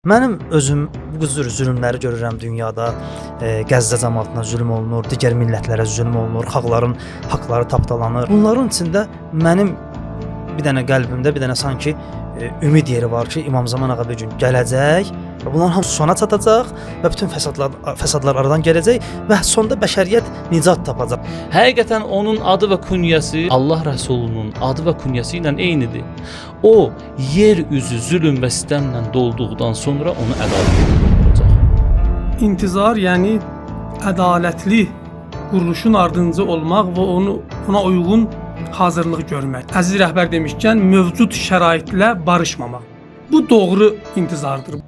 Mənim özüm bu cür zülmləri görürəm dünyada. Qəzza cəmaətinə zülm olunur, digər millətlərə zülm olunur, xalqların haqqları tapdalanır. Bunların içində mənim bir dənə qəlbimdə bir dənə sanki ümid yeri var ki, İmam Zaman ağa bir gün gələcək və bunların hamısı sona çatacaq və bütün fəsadlar aradan gələcək və sonda bəşəriyyət nicat tapacaq. Həqiqətən onun adı və künyəsi Allah Rəsulunun adı və künyəsi ilə eynidir. O, yer üzü zülm və sistəmlə dolduqdan sonra onu ədalət olacaq. İntizar, yəni ədalətli quruluşun ardınca olmaq və ona uyğun hazırlıq görmək. Əziz rəhbər demişkən, mövcud şəraitlə barışmamaq. Bu doğru intizardır.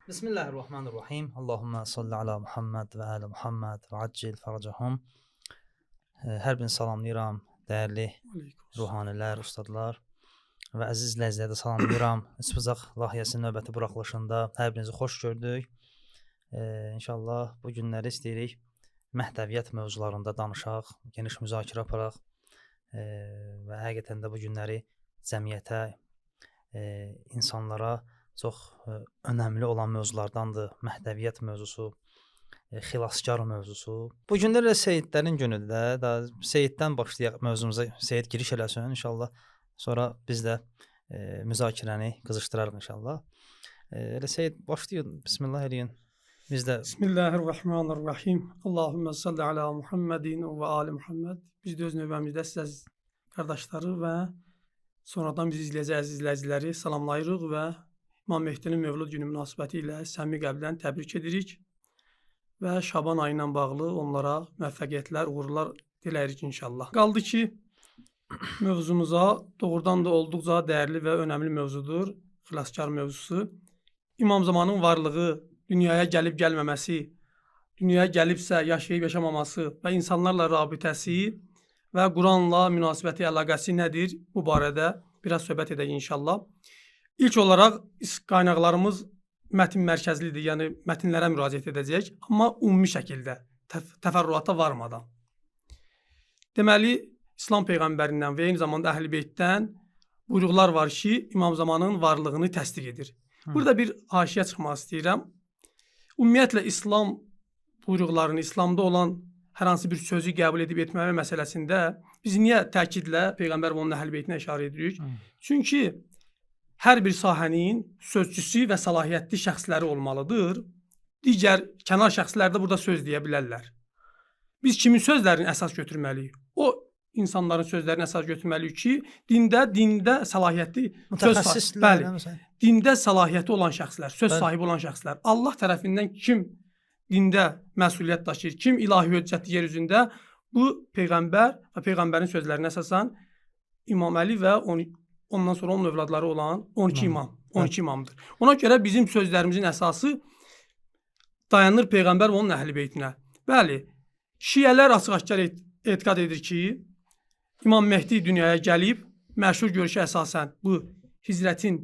Bismillahirrahmanirrahim. Allahümme salli ala Muhammed və ali Muhammed və accil faracahum. Hər birini salamlayıram, dəyərli ruhanilər, ustadlar və əziz ləzzədə salamlayıram. İsbıcaq layihəsinin növbəti buraxılışında hər birinizi xoş gördük. İnşallah bu günləri istəyirik məhdəviyyət mövzularında danışaq, geniş müzakirə aparaq və həqiqətən də bu günləri cəmiyyətə, insanlara çox önəmli olan mövzulardandır. Məhdəviyyət mövzusu, xilaskar mövzusu. Bu günlər Seyidlərin günüdür də. Seyiddən başlayaq mövzumuza. Seyid giriş eləsin inşallah. Sonra biz də müzakirəni qızışdırarıq inşallah. Elə Seyid başlayın. Bismillah eləyin. Biz də Bismillahirrahmanirrahim. Allahümme salli ala Muhammedin və ali Muhammed. Biz də öz növbəmizdə siz qardaşları və sonradan bizi izləyəcək əziz izləyiciləri salamlayırıq və İmam Mehdinin Mövlud günü münasibəti ilə səmimi qəlbdən təbrik edirik və Şaban ayı ilə bağlı onlara müvəffəqiyyətlər, uğurlar diləyirik inşallah. Qaldı ki, mövzumuza doğrudan da olduqca dəyərli və önəmli mövzudur, xilaskar mövzusu. İmam Zamanın varlığı, dünyaya gəlib gəlməməsi, dünyaya gəlibsə yaşayıb yaşamaması və insanlarla rabitəsi və Quranla münasibəti, əlaqəsi nədir? Bu barədə biraz söhbət edək inşallah. İlk olaraq qaynaqlarımız mətin mərkəzlidir, yəni mətinlərə müraciət edəcək, amma ümumi şəkildə, təfərrüata varmadan. Deməli, İslam Peyğəmbərindən və eyni zamanda Əhl-i Beytdən buyruqlar var ki, İmam Zamanın varlığını təsdiq edir. Burada bir haşiyə çıxmaq istəyirəm. Ümumiyyətlə, İslam buyruqlarını, İslamda olan hər hansı bir sözü qəbul edib etməmə məsələsində biz niyə təkidlə Peyğəmbər və onun Əhl-i Beytinə işarə edirik? Çünki hər bir sahənin sözcüsü və səlahiyyətli şəxsləri olmalıdır. Digər kənar şəxslər də burada söz deyə bilərlər. Biz kimin sözlərini əsas götürməliyik? O insanların sözlərini əsas götürməliyik ki, dində səlahiyyətli dində səlahiyyəti olan şəxslər, söz sahibi olan şəxslər. Allah tərəfindən kim dində məsuliyyət daşıyır, kim ilahi höccətli yer üzündə? Bu Peyğəmbər və Peyğəmbərin sözlərinə əsasən İmam Əli və ondan sonra onun övladları olan 12 imamdır. Ona görə bizim sözlərimizin əsası dayanır Peyğəmbər və onun Əhl-i Beytinə. Bəli, şiələr açıq-aşkar etiqad edir ki, İmam Mehdi dünyaya gəlib, məşhur görüşə əsasən bu Hicrətin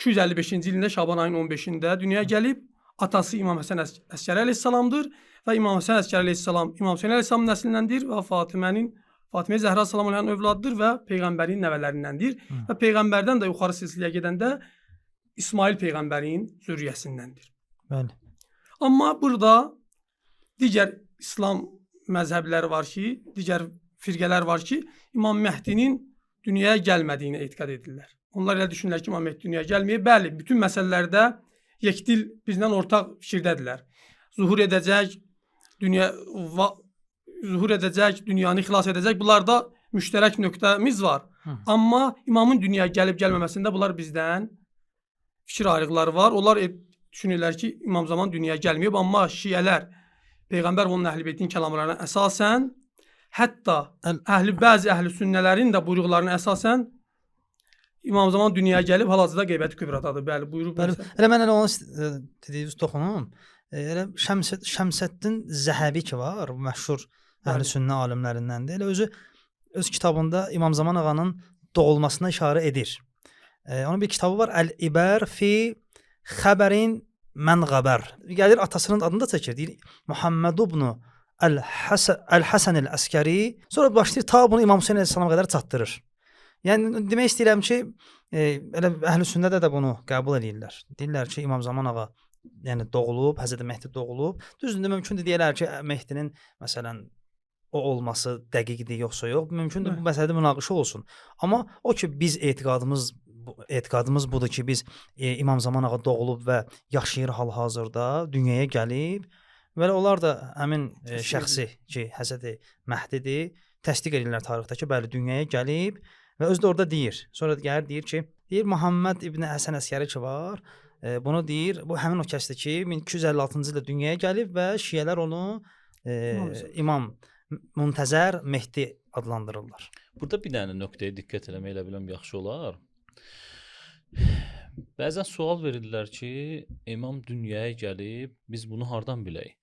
255-ci ilində Şaban ayının 15-də dünyaya gəlib, atası İmam Həsən Əskəri əleyhissalamdır və İmam Həsən Əskəri əleyhissalam İmam Hüseyn əleyhissalamın nəslindəndir və Fatimə Zəhra salam olan övladıdır və Peyğəmbərin nəvələrindəndir və Peyğəmbərdən də yuxarı silsiləyə gedəndə İsmail Peyğəmbərin zürriyyəsindəndir. Bəli. Amma burada digər İslam məzhəbləri var ki, digər firqələr var ki, İmam Məhdinin dünyaya gəlmədiyini etiqad edirlər. Onlar elə düşünürlər ki, İmam Mehdi dünyaya gəlməyib. Bəli, bütün məsələlərdə yekdil bizdən ortaq fikirdədirlər. Zuhur edəcək, dünyanı xilas edəcək. Bunlarda müştərək nöqtəmiz var. Amma imamın dünyaya gəlib gəlməməsində bunlar bizdən fikir ayrılıqları var. Onlar düşünürlər ki, İmam Zaman dünyaya gəlməyib, amma şiələr Peyğəmbər və onun əhl-i-beytin kəlamlarına əsasən, hətta Əl- bəzi əhl-i sünnələrin də buyruqlarına əsasən İmam Zaman dünyaya gəlib hal-hazırda qeybəti kübradadır. Bəli, buyurub. Bəli, elə mən elə onu dediyiniz toxunum. Elə Şəmsəddin Zəhəbi ki var, məşhur əhl-i sünnə alimlərindəndir. Elə öz kitabında İmam Zaman ağanın doğulmasına işarə edir. Onun bir kitabı var, Əl-İbər fi xəbərin mən qəbər. Gəlir atasının adını da çəkir. Deyir Muhammed ibn Əl-Həsən Əl-Əskəri. Sonra başlayır ta bunu İmam Hüseyn əleyhissalama qədər çatdırır. Yəni demək istəyirəm ki, elə əhl-i sünnədə də bunu qəbul edirlər. Deyirlər ki, İmam Zaman ağa yəni doğulub, Həzrət Mehdi doğulub. Düzdür, mümkündür deyirlər ki, Mehdinin məsələn o olması dəqiqdir yoxsa yox. Mümkündür bu məsələdə münaqişə olsun. Amma o ki biz etiqadımız budur ki, biz İmam Zaman ağa doğulub və yaşayır hal-hazırda, dünyaya gəlib və onlar da həmin şəxsi ki, Həzrət Mehdidir, təsdiq edirlər tarixdə ki, bəli dünyaya gəlib. Və özü də orada deyir. Sonra gəlir deyir ki, Muhammed İbn Həsən Əskəri ki var. Bunu deyir, bu həmin o kəsdir ki, 1256-cı ildə dünyaya gəlib və şiələr onu İmam Muntəzər Mehdi adlandırırlar. Burada bir dənə nöqtəyə diqqət eləmək elə biləm yaxşı olar. Bəzən sual verirlər ki, İmam dünyaya gəlib, biz bunu hardan bilək?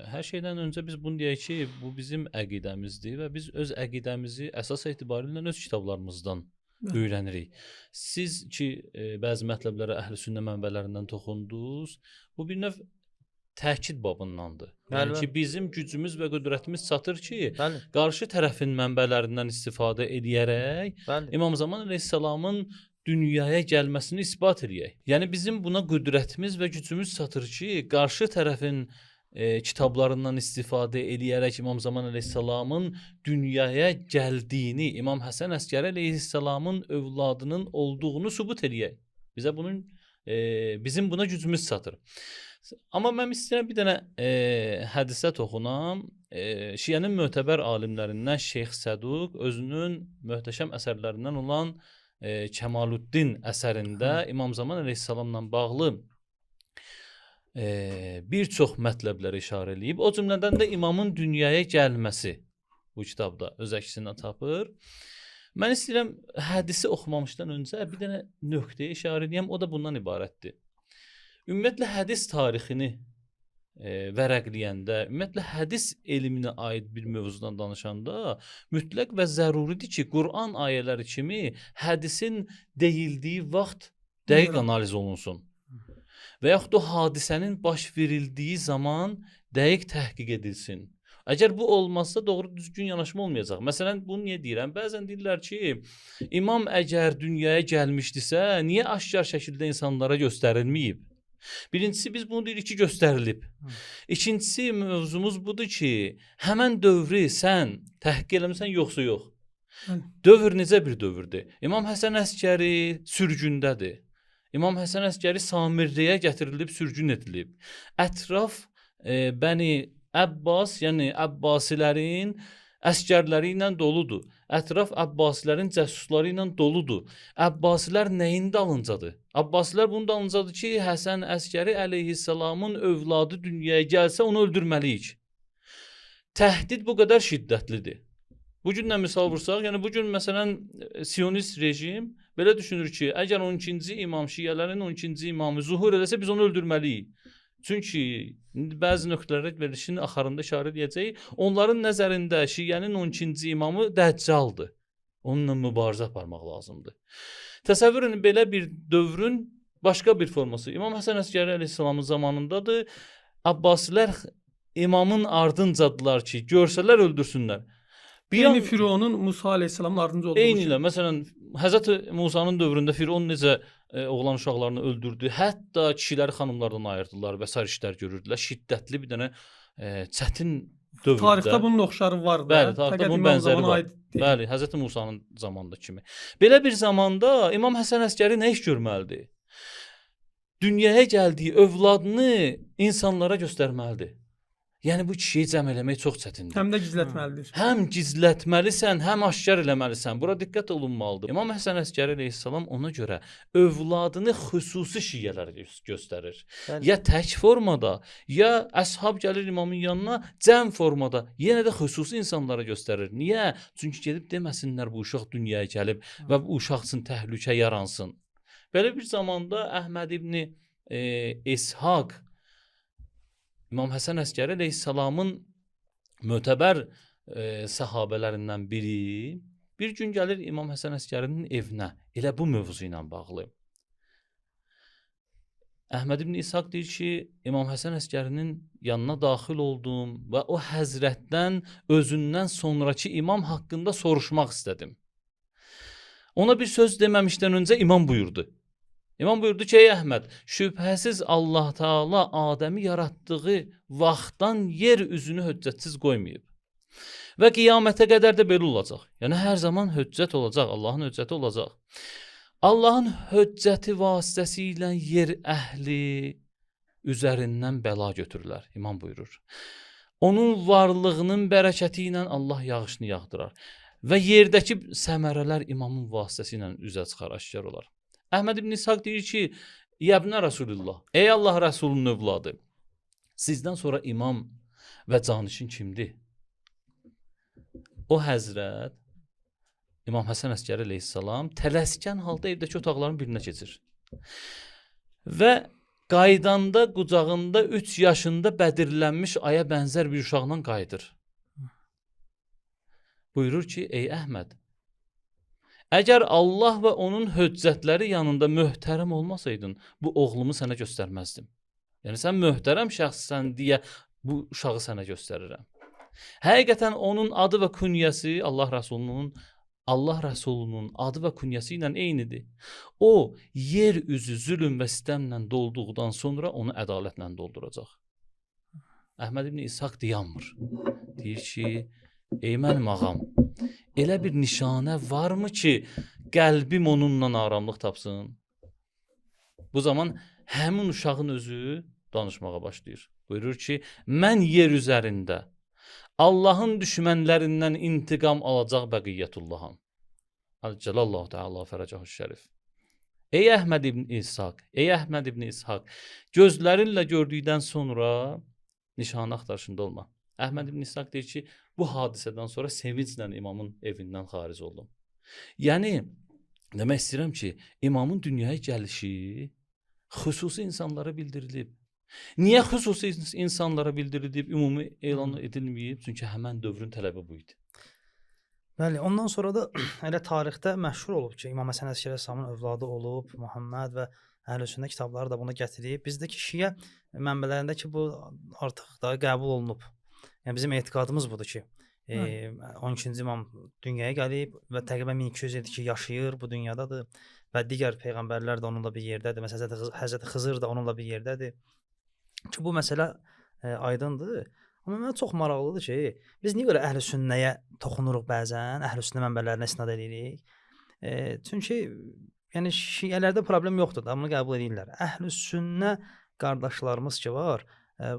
Hər şeydən öncə biz bunu deyək ki, bu bizim əqidəmizdir və biz öz əqidəmizi əsas etibarilə öz kitablarımızdan öyrənirik. Siz ki, bəzi mətləblərə əhl-i sünnə mənbələrindən toxundunuz, bu bir növ təkid babındandır. Yəni ki, bizim gücümüz və qüdrətimiz çatır ki, qarşı tərəfin mənbələrindən istifadə edərək İmam Zaman əleyhissalamın dünyaya gəlməsini isbat edək. Yəni bizim buna qüdrətimiz və gücümüz çatır ki, qarşı tərəfin kitablarından istifadə edərək İmam Zaman əleyhissalamın dünyaya gəldiyini, İmam Həsən Əskəri əleyhissalamın övladının olduğunu sübut edək. Bizim buna gücümüz çatır. Amma mən istəyirəm bir dənə hədisə toxunam. Şiənin mötəbər alimlərindən Şeyx Səduq özünün möhtəşəm əsərlərindən olan Kəmaluddin əsərində İmam Zaman əleyhissalamla bağlı bir çox mətləblərə işarə eləyib. O cümlədən də imamın dünyaya gəlməsi bu kitabda öz əksini tapır. Mən istəyirəm hədisi oxumamışdan öncə bir dənə nöqtəyə işarə edeyim. O da bundan ibarətdir. Ümumiyyətlə hədis tarixini vərəqləyəndə, ümumiyyətlə hədis elminə aid bir mövzudan danışanda mütləq və zəruridir ki, Quran ayələri kimi hədisin deyildiyi vaxt dəqiq analiz olunsun. Və yaxud da hadisənin baş verildiyi zaman dəqiq təhqiq edilsin. Əgər bu olmazsa doğru düzgün yanaşma olmayacaq. Məsələn, bunu niyə deyirəm? Bəzən deyirlər ki, imam əgər dünyaya gəlmişdisə, niyə aşkar şəkildə insanlara göstərilməyib? Birincisi, biz bunu deyirik ki, göstərilib. İkincisi, mövzumuz budur ki, həmən dövrü sən təhqiq eləmirsən, yoxsa yox. Dövr necə bir dövrdür? İmam Həsən Əskəri sürgündədir. İmam Həsən Əskəri Samirriyə gətirilib, sürgün edilib. Ətraf Bəni Əbbas, yəni Əbbasilərin əskərləri ilə doludur. Ətraf Əbbasilərin cəsusları ilə doludur. Əbbasilər nəyin dalıncadır? Əbbasilər bunun dalıncadır ki, Həsən Əskəri əleyhissalamın övladı dünyaya gəlsə, onu öldürməliyik. Təhdid bu qədər şiddətlidir. Bugündən misal vursaq, yəni bugün məsələn Siyonist rejim belə düşünür ki, əgər 12-ci imam şiələrin 12-ci imamı zuhur edəsə biz onu öldürməliyik. Çünki bəzi nöqtələrə verilişinin axarında işarə edəcəyik, onların nəzərində şiənin 12-ci imamı Dəccaldır. Onunla mübarizə aparmaq lazımdır. Təsəvvür edin, belə bir dövrün başqa bir forması. İmam Həsən Əskəri əleyhissalamın zamanındadır. Abbasilər imamın ardıncadılar ki, görsələr öldürsünlər. Yəni Fironun Musa əleyhissalamın ardınca olduğu eyni ilə, məsələn, Həzrət Musa'nın dövründə Firon necə oğlan uşaqlarını öldürdü, hətta kişiləri xanımlardan ayırdılar və sair işlər görürdülər. Şiddətli bir dənə çətin dövrdə. Tarixdə bunun oxşarı var da. Bəli, tarixdə bunun bənzəri var. Bəli, Həzrət Musa'nın zamanında kimi. Belə bir zamanda İmam Həsən Əskəri nə iş görməlidir? Dünyaya gəldiyi övladını insanlara göstərməlidir. Yəni bu kişiyi cəm eləmək çox çətindir. Həm də gizlətməlidir. Həm gizlətməlisən, həm aşkar eləməlisən. Bura diqqət olunmalıdır. İmam Həsən Əskəri əleyhissalam ona görə övladını xüsusi şiələr göstərir. Bəli. Ya tək formada, ya əshab gəlir imamın yanına cəm formada, yenə də xüsusi insanlara göstərir. Niyə? Çünki gedib deməsinlər bu uşaq dünyaya gəlib və bu uşaq üçün təhlükə yaransın. Belə bir zamanda Əhməd ibn İshaq İmam Həsən Əskəri əleyhissalamın mötəbər səhabələrindən biri bir gün gəlir İmam Həsən Əskərinin evinə. Elə bu mövzu ilə bağlı. Əhməd ibn İshaq deyir ki, İmam Həsən Əskərinin yanına daxil oldum və o həzrətdən özündən sonraki imam haqqında soruşmaq istədim. Ona bir söz deməmişdən öncə imam buyurdu. İmam buyurdu ki, ey Əhməd, şübhəsiz Allah Taala Adəmi yaratdığı vaxtdan yer üzünü hüccətsiz qoymayıb. Və qiyamətə qədər də belə olacaq. Yəni hər zaman hüccət olacaq, Allahın hüccəti olacaq. Allahın hüccəti vasitəsilə yer əhli üzərindən bəla götürürlər. İmam buyurur. Onun varlığının bərəkəti ilə Allah yağışını yağdırar. Və yerdəki səmərələr imamın vasitəsilə üzə çıxar, aşkar olar. Əhməd ibn İshaq deyir ki, Yəbnə Rasulullah, ey Allah Rəsulunun övladı, sizdən sonra imam və canişin kimdir? O həzrət, İmam Həsən Əskəri əleyhissalam tələskən halda evdəki otaqların birinə keçir. Və qaydanda qucağında 3 yaşında bədirlənmiş aya bənzər bir uşaqla qayıdır. Buyurur ki, ey Əhməd, əgər Allah və onun hüccətləri yanında möhtərəm olmasaydın, bu oğlumu sənə göstərməzdim. Yəni sən möhtərəm şəxssən deyə bu uşağı sənə göstərirəm. Həqiqətən onun adı və künyəsi Allah Rəsulunun adı və künyəsi ilə eynidir. O, yer üzü zülm və sistəmlə dolduqdan sonra onu ədalətlə dolduracaq. Əhməd ibn İshaq dayanmır. Deyir ki, ey mənim ağam, elə bir nişanə varmı ki, qəlbim onunla aramlıq tapsın? Bu zaman həmin uşağın özü danışmağa başlayır. Buyurur ki, mən yer üzərində Allahın düşmənlərindən intiqam alacaq bəqiyyətullaham. Cəlallahu Teala fərəcəhü şərif. Ey Əhməd ibn İshaq, gözlərinlə gördükdən sonra nişanə axtarışında olma. Əhməd ibn İshaq deyir ki, bu hadisədən sonra sevinclə imamın evindən xaric oldum. Yəni, demək istəyirəm ki, imamın dünyaya gəlişi xüsusi insanlara bildirilib. Niyə xüsusi insanlara bildirilib, ümumi elan edilməyib? Çünki həmən dövrün tələbi bu idi. Bəli, ondan sonra da elə tarixdə məşhur olub ki, İmam Həsən Əskəri əleyhissalamın övladı olub, Muhammed və Əhl-i-Sünnə kitabları da bunu gətirib. Bizdəki şiə mənbələrində ki, bu artıq da qəbul olunub. Yəni bizim etiqadımız budur ki, 12-ci imam dünyaya gəlib və təqribən 1200 ildir ki, yaşayır, bu dünyadadır və digər peyğəmbərlər də onunla bir yerdədir. Məsələn, Həzrəti Xızır da onunla bir yerdədir. Ki bu məsələ aydındır. Amma mənə çox maraqlıdır ki, biz niyə görə Əhl-i-Sünnəyə toxunuruq bəzən, Əhl-i-Sünnə mənbələrinə istinad edirik? Çünki yəni şiələrdə problem yoxdur da, bunu qəbul edirlər. Əhl-i-Sünnə qardaşlarımız ki var,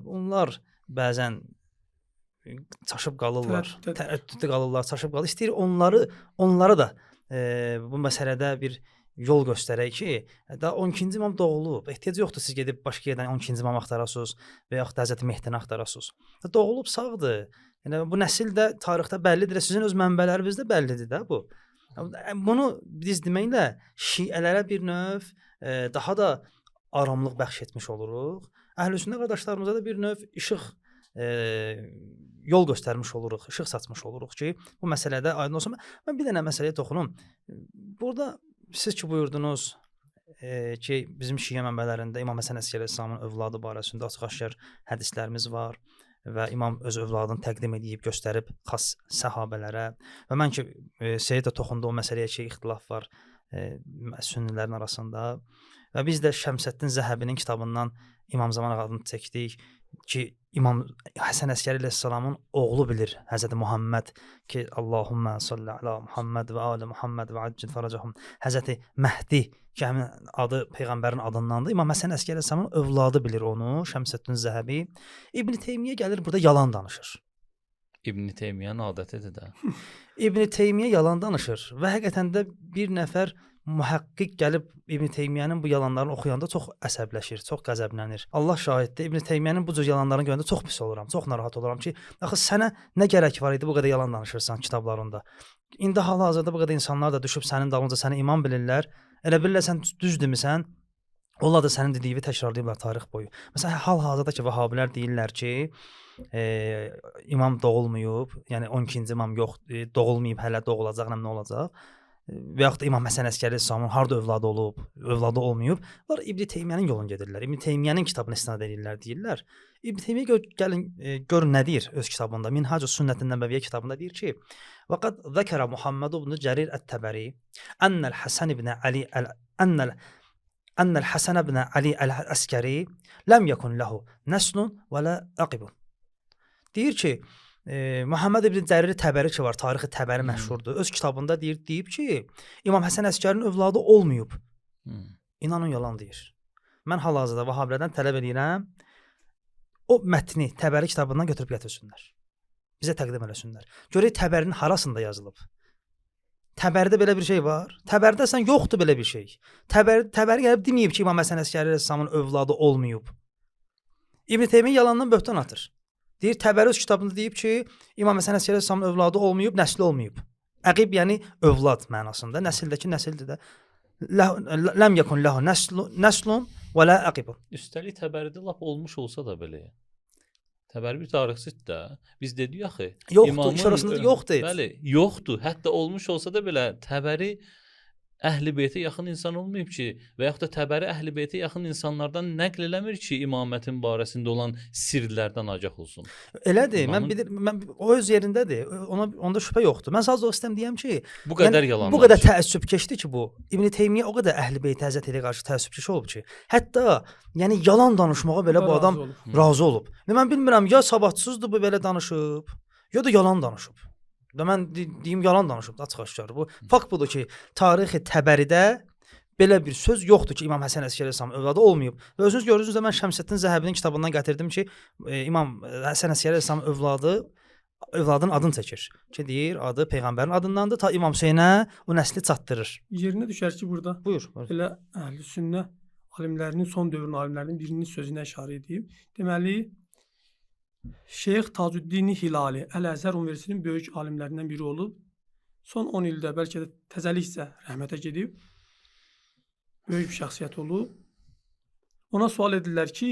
onlar bəzən çaşıb qalırlar, tərəddüddə qalırlar, çaşıb qalır. İstəyir onları da bu məsələdə bir yol göstərək ki, daha 12-ci imam doğulub. Ehtiyac yoxdur siz gedib başqa yerdən 12-ci imam axtarasınız və yaxud da Həzrəti Mehdini axtarasınız. Doğulub sağdır. Yəni bu nəsil də tarixdə bəllidir. Sizin öz mənbələriniz də bəllidir də bu. Bunu biz deməklə şiələrə bir növ daha da aramlıq bəxş etmiş oluruq. Əhl-i-Sünnə qardaşlarımıza da bir növ işıq yol göstərmiş oluruq, işıq saçmış oluruq ki, bu məsələdə aydın olsun. Mən bir dənə məsələyə toxunum. Burada siz ki buyurdunuz ki, bizim şiə mənbələrində İmam Həsən Əskəri əleyhissalamın övladı barəsində açıq-aşkar hədislərimiz var və imam öz övladını təqdim edib, göstərib xas səhabələrə. Və mən ki, Seyid də toxundu o məsələyə ki, ixtilaf var sünnilərin arasında. Və biz də Şəmsəddin Zəhəbinin kitabından İmam Zaman adını çəkdik. ki İmam Həsən Əskəri əleyhissalamın oğlu bilir Həzrət Muhammed ki Allahumma salli ala Muhammed və ali Muhammed və accil faracahum. Həzrət Məhdi ki həmin adı peyğəmbərin adındandır. İmam Həsən Əskəri əleyhissalamın övladı bilir onu, Şəmsəddin Zəhəbi. İbn Teymiyyə gəlir burada yalan danışır. İbn Teymiyənin adətidir də. İbn Teymiyyə yalan danışır və həqiqətən də bir nəfər mühəqqiq gəlib İbn Teymiyənin bu yalanlarını oxuyanda çox əsəbləşir, çox qəzəblənir. Allah şahiddir, İbn Teymiyənin bu cür yalanlarını görəndə çox pis oluram, çox narahat oluram ki, axı sənə nə gərək var idi bu qədər yalan danışırsan kitablarında. İndi hal-hazırda bu qədər insanlar da düşüb sənin dalınca səni imam bilirlər. Elə bilirlər sən düzdürmüsən? Onlar da sənin dediyini təkrarlayırlar tarix boyu. Məsələn, hal-hazırdakı Vəhabilər deyirlər ki, imam doğulmayıb, yəni 12-ci imam yox, doğulmayıb, hələ doğulacaq, nə olacaq? Və yaxud da İmam Həsən Əskəri əleyhissalamın harda övladı olub, övladı olmayıb. Onlar İbn Teymiyənin yolunu gedirlər. İbn Teymiyənin kitabını istinad edirlər, deyirlər. İbn Teymiyyə gəlin görün nə deyir öz kitabında. Minhacus Sünnətin Nəbəviyyə kitabında deyir ki: "Və qad zəkərə Muhammed ibn Cərir ət-Təbəri annal Həsən ibn Ali annal Həsən ibn Ali əl-Əskəri ləm yekun lehu nəslun və la aqibun." Deyir ki, Muhammed ibn Cərir Təbəri ki var, tarixi Təbəri məşhurdur. Öz kitabında deyib ki, İmam Həsən Əskərinin övladı olmayıb. İnanın yalan deyir. Mən hal-hazırda Vəhabilərdən tələb edirəm, o mətni Təbəri kitabından götürüb gətirsinlər. Bizə təqdim eləsinlər. Görək Təbərinin harasında yazılıb. Təbəridə belə bir şey var. Təbəridə sən yoxdur belə bir şey. Təbəri gəlib deməyib ki, İmam Həsən Əskəri əleyhissalamın övladı olmayıb. İbn Teymiyyə yalandan böhtan atır. Deyir Təbəri öz kitabında deyib ki, İmam Həsən Əskəri əleyhissalamın övladı olmayıb, nəsli olmayıb. Əqib yəni övlad mənasında, nəsildəki nəsildir də. Ləm yekun lehu nəslun və la aqibun. Üstəlik Təbəridə lap olmuş olsa da belə. Təbəri bir tarixçidir də. Biz dedik axı, yoxdur, iş arasında yoxdur. Bəli, yoxdur. Hətta olmuş olsa da belə Təbəri Əhl-i Beytə yaxın insan olmayıb ki, və yaxud da Təbəri Əhl-i Beytə yaxın insanlardan nəql eləmir ki, imamətin barəsində olan sirlərdən agah olsun. Elədir. Mən o öz yerindədir. Onda şübhə yoxdur. Mən sadəcə o istəm deyəm ki, bu qədər yalan. Bu qədər təəssübkeşdir ki bu. İbn Teymiyyə o qədər Əhl-i Beytə Həzrət Əliyə qarşı təəssübkeş olub ki, hətta yəni yalan danışmağa belə bu adam razı olub. Mən bilmirəm ya savadsızdır bu belə danışıb, ya da yalan danışıb. Və mən deyim yalan danışıb, açıq-aşkar. Bu fakt budur ki, tarixi Təbəridə belə bir söz yoxdur ki, İmam Həsən Əskəri əleyhissalamın övladı olmayıb. Və özünüz görürsünüz də mən Şəmsəddin Zəhəbinin kitabından gətirdim ki, İmam Həsən Əskəri əleyhissalamın övladının adını çəkir. Ki deyir, adı peyğəmbərin adındandır, ta İmam Hüseynə o nəsli çatdırır. Yerinə düşər ki, burada Buyur. elə Əhl-i-Sünnə alimlərinin, son dövrün alimlərinin birinin sözünə işarə edeyim. Deməli, Şeyx Tacuddin Hilali Əl-Əzhər Universitetinin böyük alimlərindən biri olub. Son 10 ildə bəlkə də təzəlikcə rəhmətə gedib. Böyük bir şəxsiyyət olub. Ona sual edirlər ki,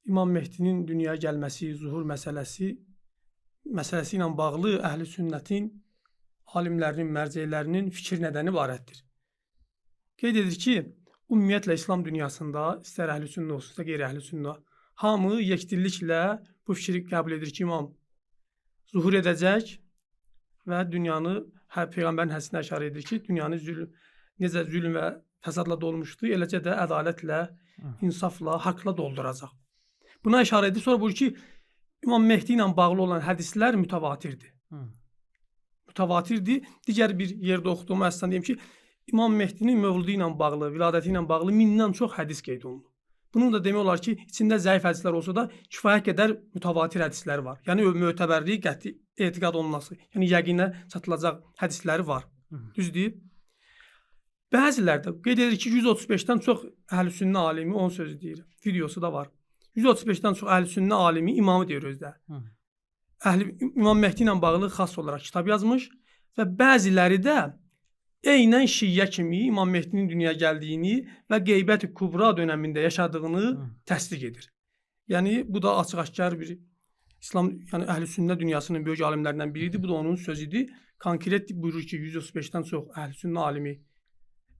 İmam Mehdinin dünyaya gəlməsi, zuhur məsələsi ilə bağlı Əhl-i Sünnətin alimlərinin, mərcələrinin fikir nədəni ibarətdir. Qeyd edir ki, ümumiyyətlə İslam dünyasında, istər Əhl-i Sünnə olsun, istər qeyri-Əhl-i Sünnə, hamı yekdilliklə bu fikri qəbul edir ki, imam zuhur edəcək və dünyanı, Peyğəmbərin hədisində işarə edir ki, dünyanı necə zülm və fəsadla dolmuşdur, eləcə də ədalətlə, insafla, haqla dolduracaq. Buna işarə edir. Sonra buyurur ki, İmam Mehdi ilə bağlı olan hədislər mütəvatirdir. Mütəvatirdir. Digər bir yerdə oxuduğum əsasdan deyim ki, İmam Mehdinin mövludi ilə bağlı, viladəti ilə bağlı 1000-dən çox hədis qeyd olunur. Bunun da demək olar ki, içində zəif hədislər olsa da kifayət qədər mütəvatir hədislər var. Yəni mötəbərliyi, qəti etiqad olunması, yəni yəqinə çatılacaq hədisləri var. Düzdür? Bəzilərdə qeyd edir ki, 135-dən çox Əhl-i-Sünnə alimi, onun sözü deyir, videosu da var. 135-dən çox Əhl-i-Sünnə alimi imamı deyir özdə. İmam Mehdi ilə bağlı xas olaraq kitab yazmış və bəziləri də eynən Şiyə kimi İmam Mehdinin dünyaya gəldiyini və Qeybət-i Kubra dönəmində yaşadığını təsdiq edir. Yəni bu da açıq-aşkar bir İslam, yəni Əhl-i-Sünnə dünyasının böyük alimlərindən biridir. Bu da onun sözüdür. Konkret buyurur ki, 135-dən çox Əhl-i-Sünnə alimi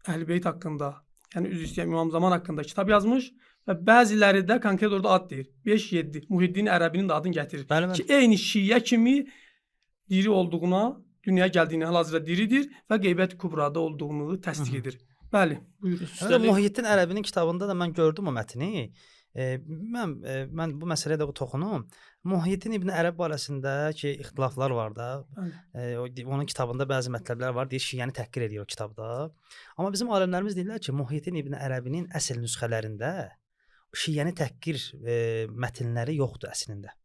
Əhl-i Beyt haqqında, yəni üzr istəyirəm, İmam Zaman haqqında kitab yazmış və bəziləri də konkret orada ad deyir. 5-7 Muhiddin Ərəbinin də adını gətirir. Ki, eyni Şiyə kimi diri olduğuna, dünyaya gəldiyini hal-hazırda diridir və Qeybət-i Kubrada olduğunu təsdiq edir. Bəli, buyurun. Muhiddin Ərəbinin kitabında da mən gördüm o mətni. Mən bu məsələyə də toxunum. Muhyiddin İbn Ərəb barəsindəki ixtilaflar var da. Onun kitabında bəzi mətləblər var, deyir Şiəni təhqir edir o kitabda. Amma bizim alimlərimiz deyirlər ki, Muhyiddin İbn Ərəbinin əsl nüsxələrində Şiəni təhqir mətnləri yoxdur əslində.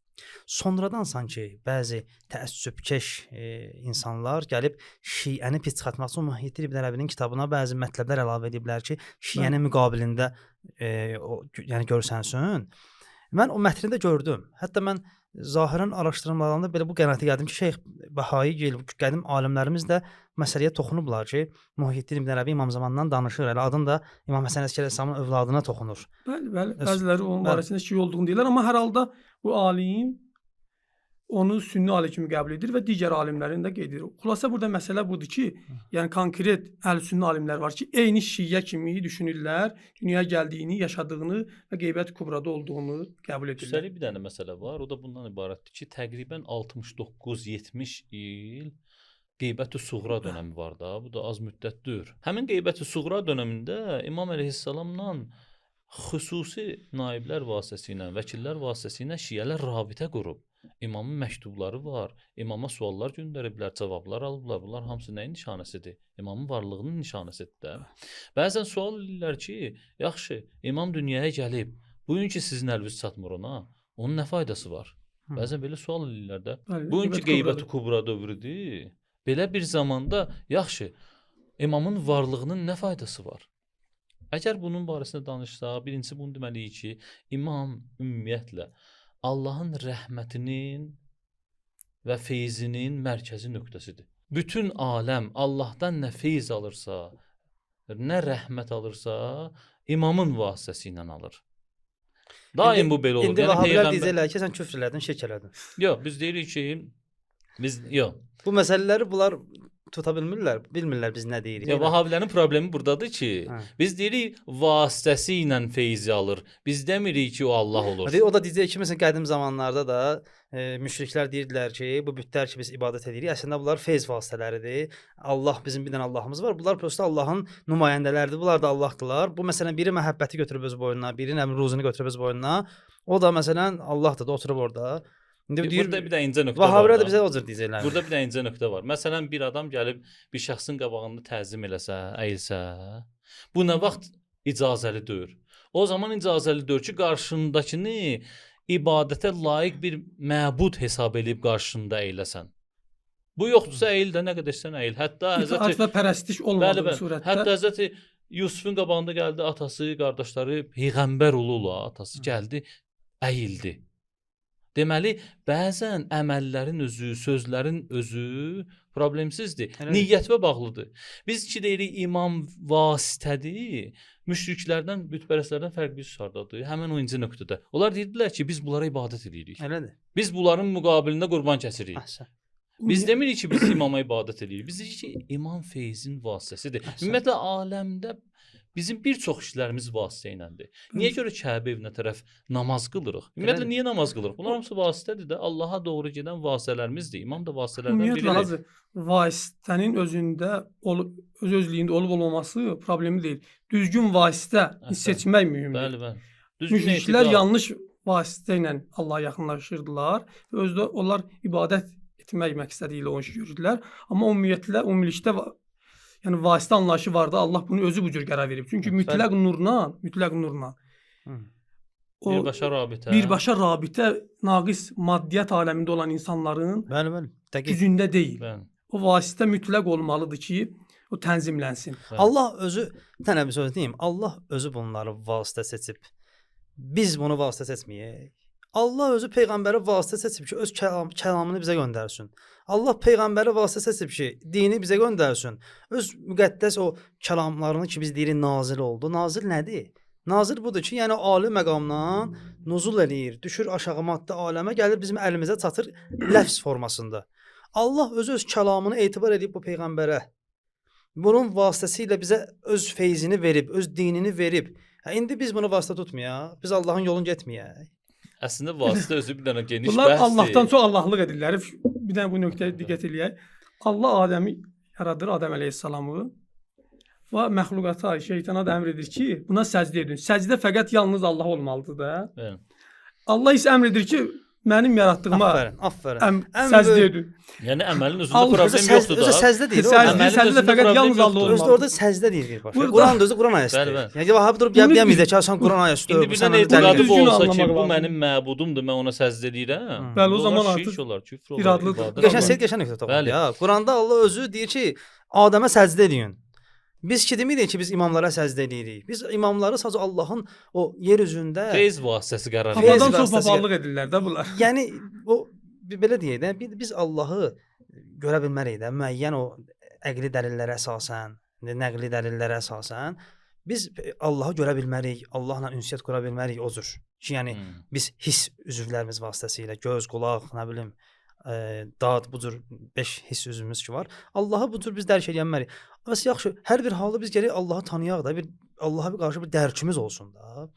Sonradan sanki bəzi təəssübkeş insanlar gəlib Şiəni pis çıxartmaq üçün Muhyiddin İbn Ərəbinin kitabına bəzi mətləblər əlavə ediblər ki, Şiənin müqabilində yəni görsənsün. Mən o mətni də gördüm. Hətta mən zahirən araşdırmalarında belə bu qənaətə gəldim ki, Şeyx Bəhayi qədim alimlərimiz də məsələyə toxunublar ki, Muhyiddin İbn Ərəbi İmam zamanından danışır. Elə adın da İmam Həsən Əskəri Əleyhisselamın övladına toxunur. Bəli. Bəziləri onun barəsində şiə olduğunu deyirlər, amma hər halda bu alim onu sünni alim kimi qəbul edir və digər alimlərin də qeyd edir. Xülasə burada məsələ budur ki, yəni konkret əhl-sünni alimlər var ki, eyni şiə kimi düşünürlər, dünyaya gəldiyini, yaşadığını və qeybət kübrada olduğunu qəbul edirlər. Üstəlik bir dənə məsələ var. O da bundan ibarətdir ki, təqribən 69-70 il qeybət-ü suğra dönəmi var da. Bu da az müddətdir. Həmin qeybət-ü suğra dönəmində İmam əleyhissalamla xüsusi naiblər vasitəsilə, vəkillər vasitəsilə şiələr rabitə qurub. İmamın məktubları var. İmama suallar göndəriblər, cavablar alıblar. Bunlar hamısı nəyin nişanəsidir? İmamın varlığının nişanəsidir də. Bəzən sual edirlər ki, yaxşı, imam dünyaya gəlib. Bugünkü sizin əliniz çatmır ona. Onun nə faydası var? Bəzən belə sual edirlər də. Bugünkü qeybət-ü kubra dövrüdür. Belə bir zamanda, yaxşı, imamın varlığının nə faydası var? Əgər bunun barəsində danışsaq, birincisi bunu deməliyik ki, imam ümumiyyətlə Allahın rəhmətinin və feyzinin mərkəzi nöqtəsidir. Bütün aləm Allahdan nə feyz alırsa, nə rəhmət alırsa, imamın vasitəsilə alır. Daim bu belə olur. İndi Vəhabilər deyirlər ki, sən küfr elədin, şirk elədin. Yox, biz deyirik ki, yox. Bu məsələləri bunlar tuta bilmirlər biz nə deyirik. Ya Vəhabilərin problemi burdadır ki, biz deyirik vasitəsi ilə feyzi alır. Biz demirik ki, o Allah olur. O da deyəcək ki, məsələn qədim zamanlarda da müşriklər deyirdilər ki, bu bütlər ki biz ibadət edirik, əslində bunlar feyz vasitələridir. Allah bizim bir dənə Allahımız var. Bunlar prosta Allahın nümayəndələridir. Bunlar da Allahdılar. Bu məsələn biri məhəbbəti götürüb öz boynuna, biri ruzunu götürüb öz boynuna. O da məsələn Allahdır da oturub orada. Burada bir də incə nöqtə var. Vəhabilər də bizə o cür deyirlər. Burada bir də incə nöqtə var. Məsələn, bir adam gəlib bir şəxsin qabağında təzim eləsə, əyilsə, bu nə vaxt icazəli deyil. O zaman icazəli deyil ki, qarşındakını ibadətə layiq bir məbud hesab edib qarşında əyləsən. Bu yoxdursa əyil də, nə qədər istəyirsən əyil. Hətta itaət və pərəstiş olmadığı surətdə. Hətta Həzrəti Yusufun qabağında gəldi atası, qardaşları, peyğəmbər olurlar, atası gəldi, əyildi. Deməli, bəzən əməllərin özü, sözlərin özü problemsizdir. Niyyətə bağlıdır. Biz ki deyirik imam vasitədir. Müşriklərdən, bütpərəstlərdən fərqli sardadır. Həmin o incə nöqtədə. Onlar deyirdilər ki, biz bunlara ibadət edirik. Elədir. Biz bunların müqabilində qurban kəsirik. Biz demirik ki, biz imama ibadət edirik. Biz deyirik ki, imam feyzin vasitəsidir. Ümumiyyətlə aləmdə bizim bir çox işlərimiz vasitə iləndir. Niyə görə Kəbə evinə tərəf namaz qılırıq? Ümumiyyətlə niyə namaz qılırıq? Bunlar hamısı vasitədir də. Allaha doğru gedən vasitələrimizdir. İmam da vasitələrdən biridir. Ümumiyyətlə vasitənin özündə öz-özlüyündə olub-olmaması problemi deyil. Düzgün vasitə seçmək mühümdür. Bəli. Müşriklər yanlış vasitə ilə Allaha yaxınlaşırdılar və özdə onlar ibadət etmək məqsədi ilə o işi görürdülər. Amma ümumilikdə yəni vasitə anlayışı vardı. Allah bunu özü bu cür qərar verib. Çünki mütləq nurla birbaşa rabitə naqis maddiyyat aləmində olan insanların gücündə deyil. O vasitə mütləq olmalıdır ki, o tənzimlənsin. Allah özü, tənə bir söz deyim, Allah özü bunları vasitə seçib. Biz bunu vasitə seçməyək. Allah özü peyğəmbəri vasitə seçib ki, öz kəlamını bizə göndərsin. Allah peyğəmbəri vasitə seçib ki, dini bizə göndərsin. Öz müqəddəs o kəlamlarını ki, biz deyirik nazil oldu. Nazil nədir? Nazil budur ki, yəni ali məqamdan nuzul eləyir, düşür aşağı maddə aləmə, gəlir bizim əlimizə çatır ləfz formasında. Allah özü öz kəlamını etibar edib bu peyğəmbərə. Bunun vasitəsilə bizə öz feyzini verib, öz dinini verib. İndi biz bunu vasitə tutmayaq, biz Allahın yolunu getməyək. Əslində vasitə özü bir dənə geniş bunlar bəhsdir. Allahdan çox Allahlıq edirlər. Bir dənə bu nöqtəyə diqqət eləyək. Allah Adəmi yaradır, Adəm əleyhissalamı və məxluqata, şeytana da əmr edir ki, buna səcdə edin. Səcdə fəqət yalnız Allah olmalıdır da. Bəli. Allah isə əmr edir ki, mənim yaratdığıma Aferin. səcdə edin. Yəni əməlin özündə Allah- problem yoxdur da. Özü səcdə deyir. Səcdə də fəqət yalnız Allah Özü olmalıdır. orada səcdə deyir birbaşa. Burada- Quran özü Quran ayəsidir. Bəli, bəli. Yəni Vahab durub Bunu deyəməyəcək düz- ki, sən Quran ayəsidir. İndi birdən etiqadı bu düzgün olsa ki, anlamaq bu lazım. mənim məbudumdur, mən ona səzdə edirəm. Bəli, o bu zaman olar artıq şirk olar, küfr olar. iradlıdır. ibadət Bu qəşəng olar. seyid qəşəng nöqtə toxundu Bəli. ya. Quranda Allah özü deyir ki, Adəmə səcdə edin. Biz ki demirik ki, biz imamlara səcdə edirik. Biz imamları sadəcə Allahın o yer üzündə Feyz vasitəsi qərar Feyz verir. Papadan çox vasitəsi- papalıq edirlər də bunlar. yəni o belə deyək də, biz Allahı görə bilmərik də, müəyyən o əqli dəlillərə əsasən, nəqli dəlillərə əsasən biz Allahı görə bilmərik, Allahla ünsiyyət qura bilmərik o cür. Ki, yəni biz hiss üzvlərimiz vasitəsilə göz, qulaq, nə bilim, dad, bu cür 5 hiss üzvümüz ki var. Allahı bu cür biz dərk edə bilmərik. Bəs yaxşı, hər bir halda biz gərək Allahı tanıyaq da, Allaha bir qarşı bir dərkimiz olsun da.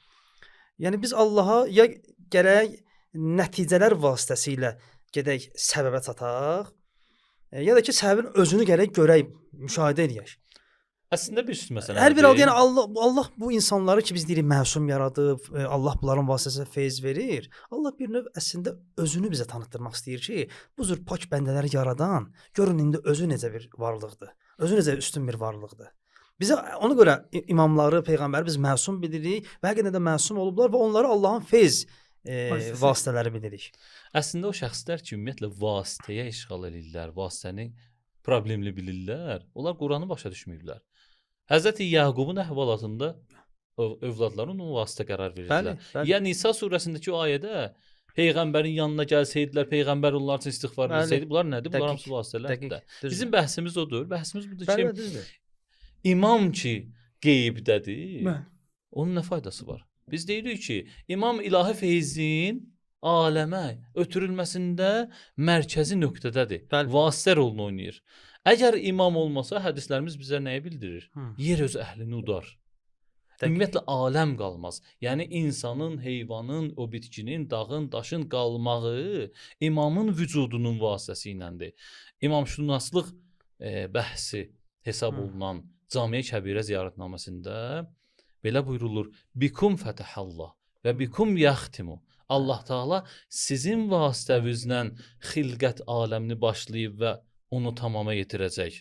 Yəni biz Allaha ya gərək nəticələr vasitəsilə gedək səbəbə çataq, ya da ki səbəbin özünü gərək görək, müşahidə edək. Əslində bir məsələ. Hər bir halda yəni Allah bu insanları ki biz deyirik məsum yaradıb, Allah bunların vasitəsilə feyz verir. Allah bir növ əslində özünü bizə tanıtdırmaq istəyir ki, bu cür pak bəndələri yaradan, görün indi özü necə bir varlıqdır. Özü necə üstün bir varlıqdır. Bizə ona görə imamları, peyğəmbəri biz məsum bilirik və həqiqətən də məsum olublar və onları Allahın feyz vasitələri bilirik. Əslində o şəxslər ki, ümumiyyətlə vasitəyə işğal edirlər, vasitəni problemli bilirlər. Onlar Quranı başa düşməyiblər. Həzrəti Yaqubun əhvalatında övladları onun vasitə qərar verirdilər. Ya Nisa surəsindəki o ayədə peyğəmbərin yanına gəlsəydilər, peyğəmbər onlar üçün istiğfar etsəydi, bunlar nədir? Bunlar hamısı vasitələrdir. Bizim bəhsimiz odur. Bəhsimiz budur ki, imam ki qeybdədir, onun nə faydası var? Biz deyirik ki, imam ilahi feyzin aləmə ötürülməsində mərkəzi nöqtədədir. Vasitə rolunu oynayır. Əgər imam olmasa, hədislərimiz bizə nəyi bildirir? Yer öz əhlini udar. Ümumiyyətlə aləm qalmaz. Yəni insanın, heyvanın, o bitkinin, dağın, daşın qalmağı imamın vücudunun vasitəsi iləndir. İmamşünaslıq bəhsi hesab olunan Cami-i Kəbirə ziyarətnaməsində belə buyurulur: Bikum fətəhallah və bikum yaxtimu. Allah Taala sizin vasitəvizlə xilqət aləmini başlayıb və onu tamama yetirəcək.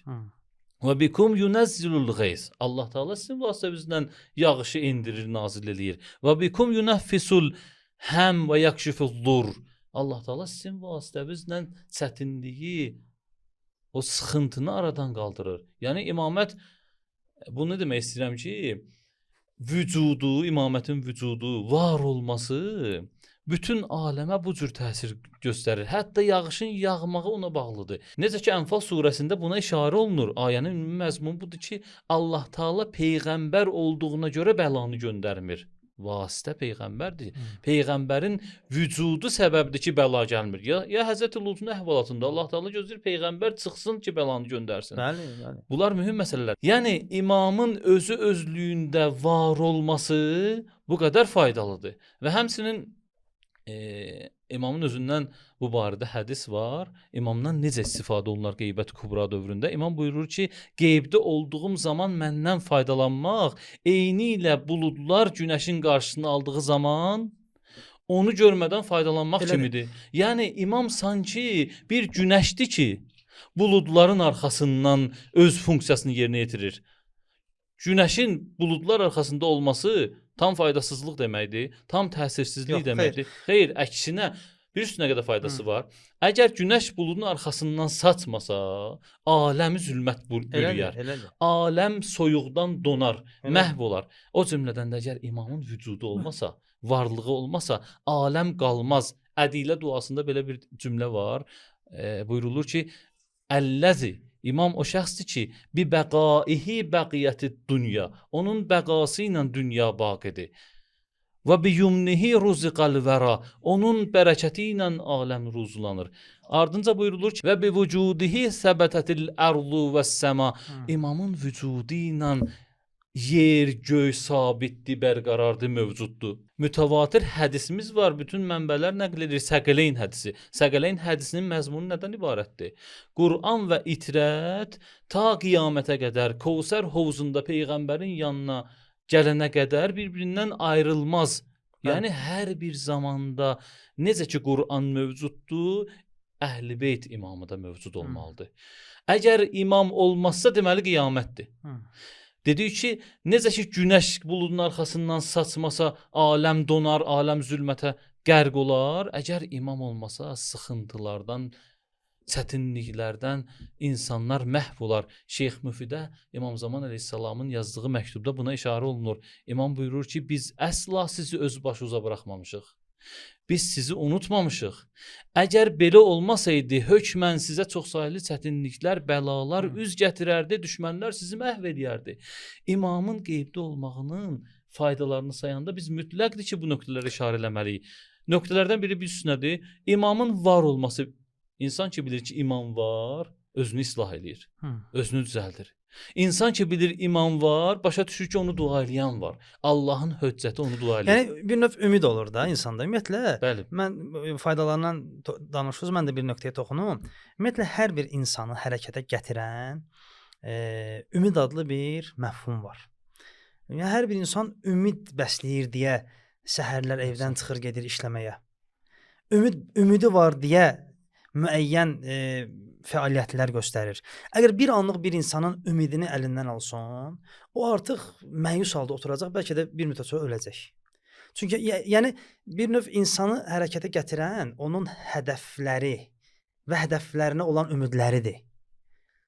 Və bikum yunazzilul ghayz. Allah Taala sizin vasitəvizlə yağışı endirir, nazil eləyir. Və bikum yunaffisul ham və yakşiful dur. Allah Taala sizin vasitəvizlə çətinliyi, o sıxıntını aradan qaldırır. Yəni imamət bunu demək istəyirəm ki, vücudu, imamətin vücudu, var olması bütün aləmə bu cür təsir göstərir. Hətta yağışın yağmağı ona bağlıdır. Necə ki Ənfal surəsində buna işarə olunur. Ayənin məzmunu budur ki, Allah Taala peyğəmbər olduğuna görə bəlanı göndərmir. Vasitə peyğəmbərdir. Peyğəmbərin vücudu səbəbdir ki, bəla gəlmir. Ya Həzrəti Lutun əhvalatında Allah Taala gözləyir peyğəmbər çıxsın ki, bəlanı göndərsin. Bəli. Bunlar mühüm məsələlər. Yəni imamın özü özlüyündə var olması bu qədər faydalıdır. Və həmçinin imamın özündən bu barədə hədis var. İmamdan necə istifadə olunur qeybət kubra dövründə? İmam buyurur ki, qeybdə olduğum zaman məndən faydalanmaq eyni ilə buludlar günəşin qarşısını aldığı zaman onu görmədən faydalanmaq kimidir. Yəni imam sanki bir günəşdir ki, buludların arxasından öz funksiyasını yerinə yetirir. Günəşin buludlar arxasında olması tam faydasızlıq deməkdir, tam təsirsizlik deməkdir. Xeyr, əksinə bir üstünə qədər faydası var. Əgər günəş buludun arxasından saçmasa, aləmi zülmət bürüyər. Aləm soyuqdan donar, məhv olar. O cümlədən də əgər imamın vücudu olmasa, varlığı olmasa, aləm qalmaz. Ədilə duasında belə bir cümlə var. Buyurulur ki, Əlləzi, imam o şəxsdir ki, bi bəqaihi bəqiyyətid dünya. Onun bəqası ilə dünya baqidir. Və bi yumnihi ruziqal vəra. Onun bərəkəti ilə aləm ruzlanır. Ardınca buyurulur ki, və bi vücudihi səbətətil ərdu və səma. İmamın vücudu ilə yer, göy sabitdir, bərqərardır, mövcuddur. Mütəvatir hədisimiz var, bütün mənbələr nəql edir. Səqələyn hədisi. Səqələyn hədisinin məzmunu nədən ibarətdir? Quran və itrət ta qiyamətə qədər Kəvsər hovuzunda peyğəmbərin yanına gələnə qədər bir-birindən ayrılmaz. Yəni hər bir zamanda necə ki Quran mövcuddur, Əhl-i Beyt imamı da mövcud olmalıdır. Əgər imam olmazsa deməli qiyamətdir. Dedik ki, necə ki günəş buludun arxasından saçmasa aləm donar, aləm zülmətə qərq olar. Əgər imam olmasa sıxıntılardan, çətinliklərdən insanlar məhv olar. Şeyx Müfidə İmam Zaman əleyhissalamın yazdığı məktubda buna işarə olunur. İmam buyurur ki, biz əsla sizi öz başınıza buraxmamışıq. Biz sizi unutmamışıq. Əgər belə olmasaydı, hökmən sizə çoxsaylı çətinliklər, bəlalar üz gətirərdi, düşmənlər sizi məhv edərdi. İmamın qeybdə olmağının faydalarını sayanda biz mütləqdir ki, bu nöqtələrə işarə eləməliyik. Nöqtələrdən biri bir üstünədir. İmamın var olması. İnsan ki bilir ki, imam var, özünü islah eləyir, özünü düzəldir. İnsan ki bilir imam var, başa düşür ki onu dua eləyən var. Allahın höccəti onu dua eləyir. Yəni bir növ ümid olur da insanda. Ümumiyyətlə, Bəli. mən faydalarından danışırsınız, mən də bir nöqtəyə toxunum. Ümumiyyətlə hər bir insanı hərəkətə gətirən ümid adlı bir məfhum var. Yəni hər bir insan ümid bəsləyir deyə səhərlər evdən çıxır, gedir işləməyə. Ümidi var deyə müəyyən fəaliyyətlər göstərir. Əgər bir anlıq bir insanın ümidini əlindən alsan, o artıq məyus halda oturacaq, bəlkə də bir müddət sonra öləcək. Çünki yəni bir növ insanı hərəkətə gətirən onun hədəfləri və hədəflərinə olan ümidləridir.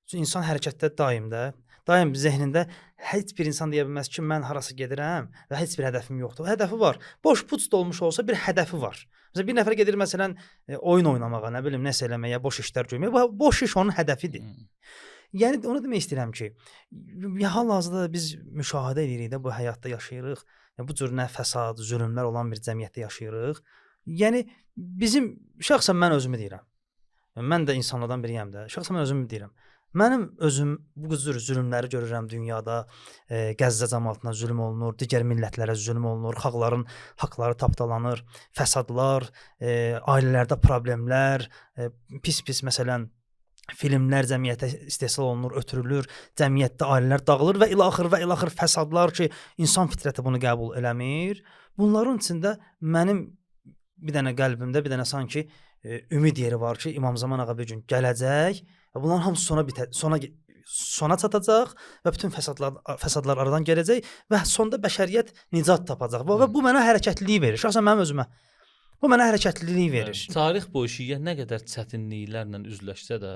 Çünki insan hərəkətdə daim zehnində heç bir insan deyə bilməz ki, mən harasa gedirəm və heç bir hədəfim yoxdur. Hədəfi var. Boş puç dolmuş olsa bir hədəfi var. Məsələn, bir nəfər gedir məsələn oyun oynamağa, nə bilim, nəsə eləməyə, boş işlər görməyə. Bu boş iş onun hədəfidir. Yəni onu demək istəyirəm ki, hal-hazırda biz müşahidə edirik də bu həyatda yaşayırıq. Bu cür nə fəsad, zülmlər olan bir cəmiyyətdə yaşayırıq. Yəni bizim şəxsən mən özümü deyirəm. Mən də insanlardan biriyəm də. Şəxsən mən özümü deyirəm. Mənim özüm bu cür zülmləri görürəm dünyada. Qəzza cəmaatına zülm olunur, digər millətlərə zülm olunur, xalqların haqqları tapdalanır, fəsadlar, ailələrdə problemlər, pis məsələn filmlər cəmiyyətə istehsal olunur, ötürülür, cəmiyyətdə ailələr dağılır və ilaxır fəsadlar ki, insan fitrəti bunu qəbul eləmir. Bunların içində mənim bir dənə qəlbimdə, bir dənə sanki ümid yeri var ki, İmam Zaman ağa bir gün gələcək və bunların hamısı sona çatacaq və bütün fəsadlar aradan gələcək və sonda bəşəriyyət nicat tapacaq. Və bu mənə hərəkətlilik verir. Şəxsən mənim özümə. Bu mənə hərəkətlilik verir. Tarix boyu şiə nə qədər çətinliklərlə üzləşsə də,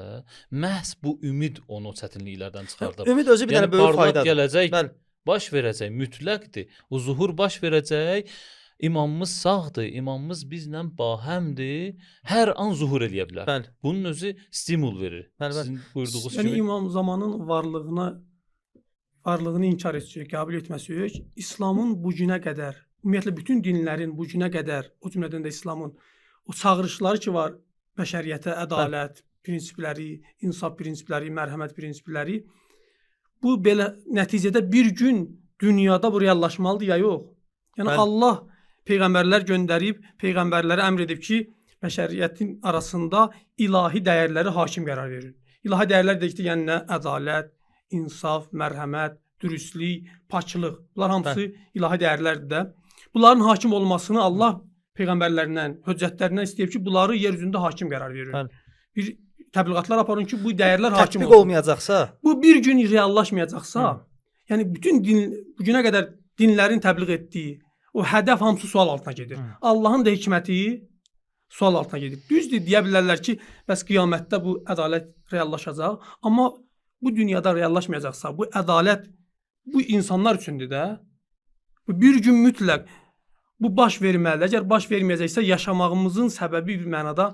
məhz bu ümid onu çətinliklərdən çıxardır. Ümid özü bir dənə böyük faydadır. Gələcək, Bəli. baş verəcək, mütləqdir. O zuhur baş verəcək. İmamımız sağdır, imamımız bizlə bahəmdir. Hər an zuhur eləyə bilər. Bəli. Bunun özü stimul verir. Bəli. Sizin buyurduğunuz Yəni kimi. İmam Zamanın varlığını inkar etmək, qəbul etməmək, İslamın bu günə qədər, ümumiyyətlə bütün dinlərin bu günə qədər, o cümlədən də İslamın o çağırışları ki var, bəşəriyyətə ədalət prinsipləri, insaf prinsipləri, mərhəmət prinsipləri, bu belə nəticədə bir gün dünyada bu reallaşmalıdır ya yox. Yəni Bəli. Allah peyğəmbərlər göndərib, peyğəmbərlərə əmr edib ki, bəşəriyyətin arasında ilahi dəyərləri hakim qərar verin. İlahi dəyərlər dedikdə yəni nə? Ədalət, insaf, mərhəmət, dürüstlük, paklıq. Bunlar hamısı ilahi dəyərlərdir də. Bunların hakim olmasını Allah peyğəmbərlərindən, höccətlərindən istəyib ki, bunları yer üzündə hakim qərar verin. Bəli. Bir təbliğatlar aparın ki, bu dəyərlər hakim Tətbiq olsun. olmayacaqsa, Bu bir gün reallaşmayacaqsa, yəni bütün bu günə qədər dinlərin təbliğ etdiyi o hədəf hamısı sual altına gedir. Allahın da hikməti sual altına gedir. Düzdür, deyə bilərlər ki, bəs qiyamətdə bu ədalət reallaşacaq, amma bu dünyada reallaşmayacaqsa, bu ədalət bu insanlar üçündür də. Bu bir gün mütləq bu baş verməlidir. Əgər baş verməyəcəksə, yaşamağımızın səbəbi bir mənada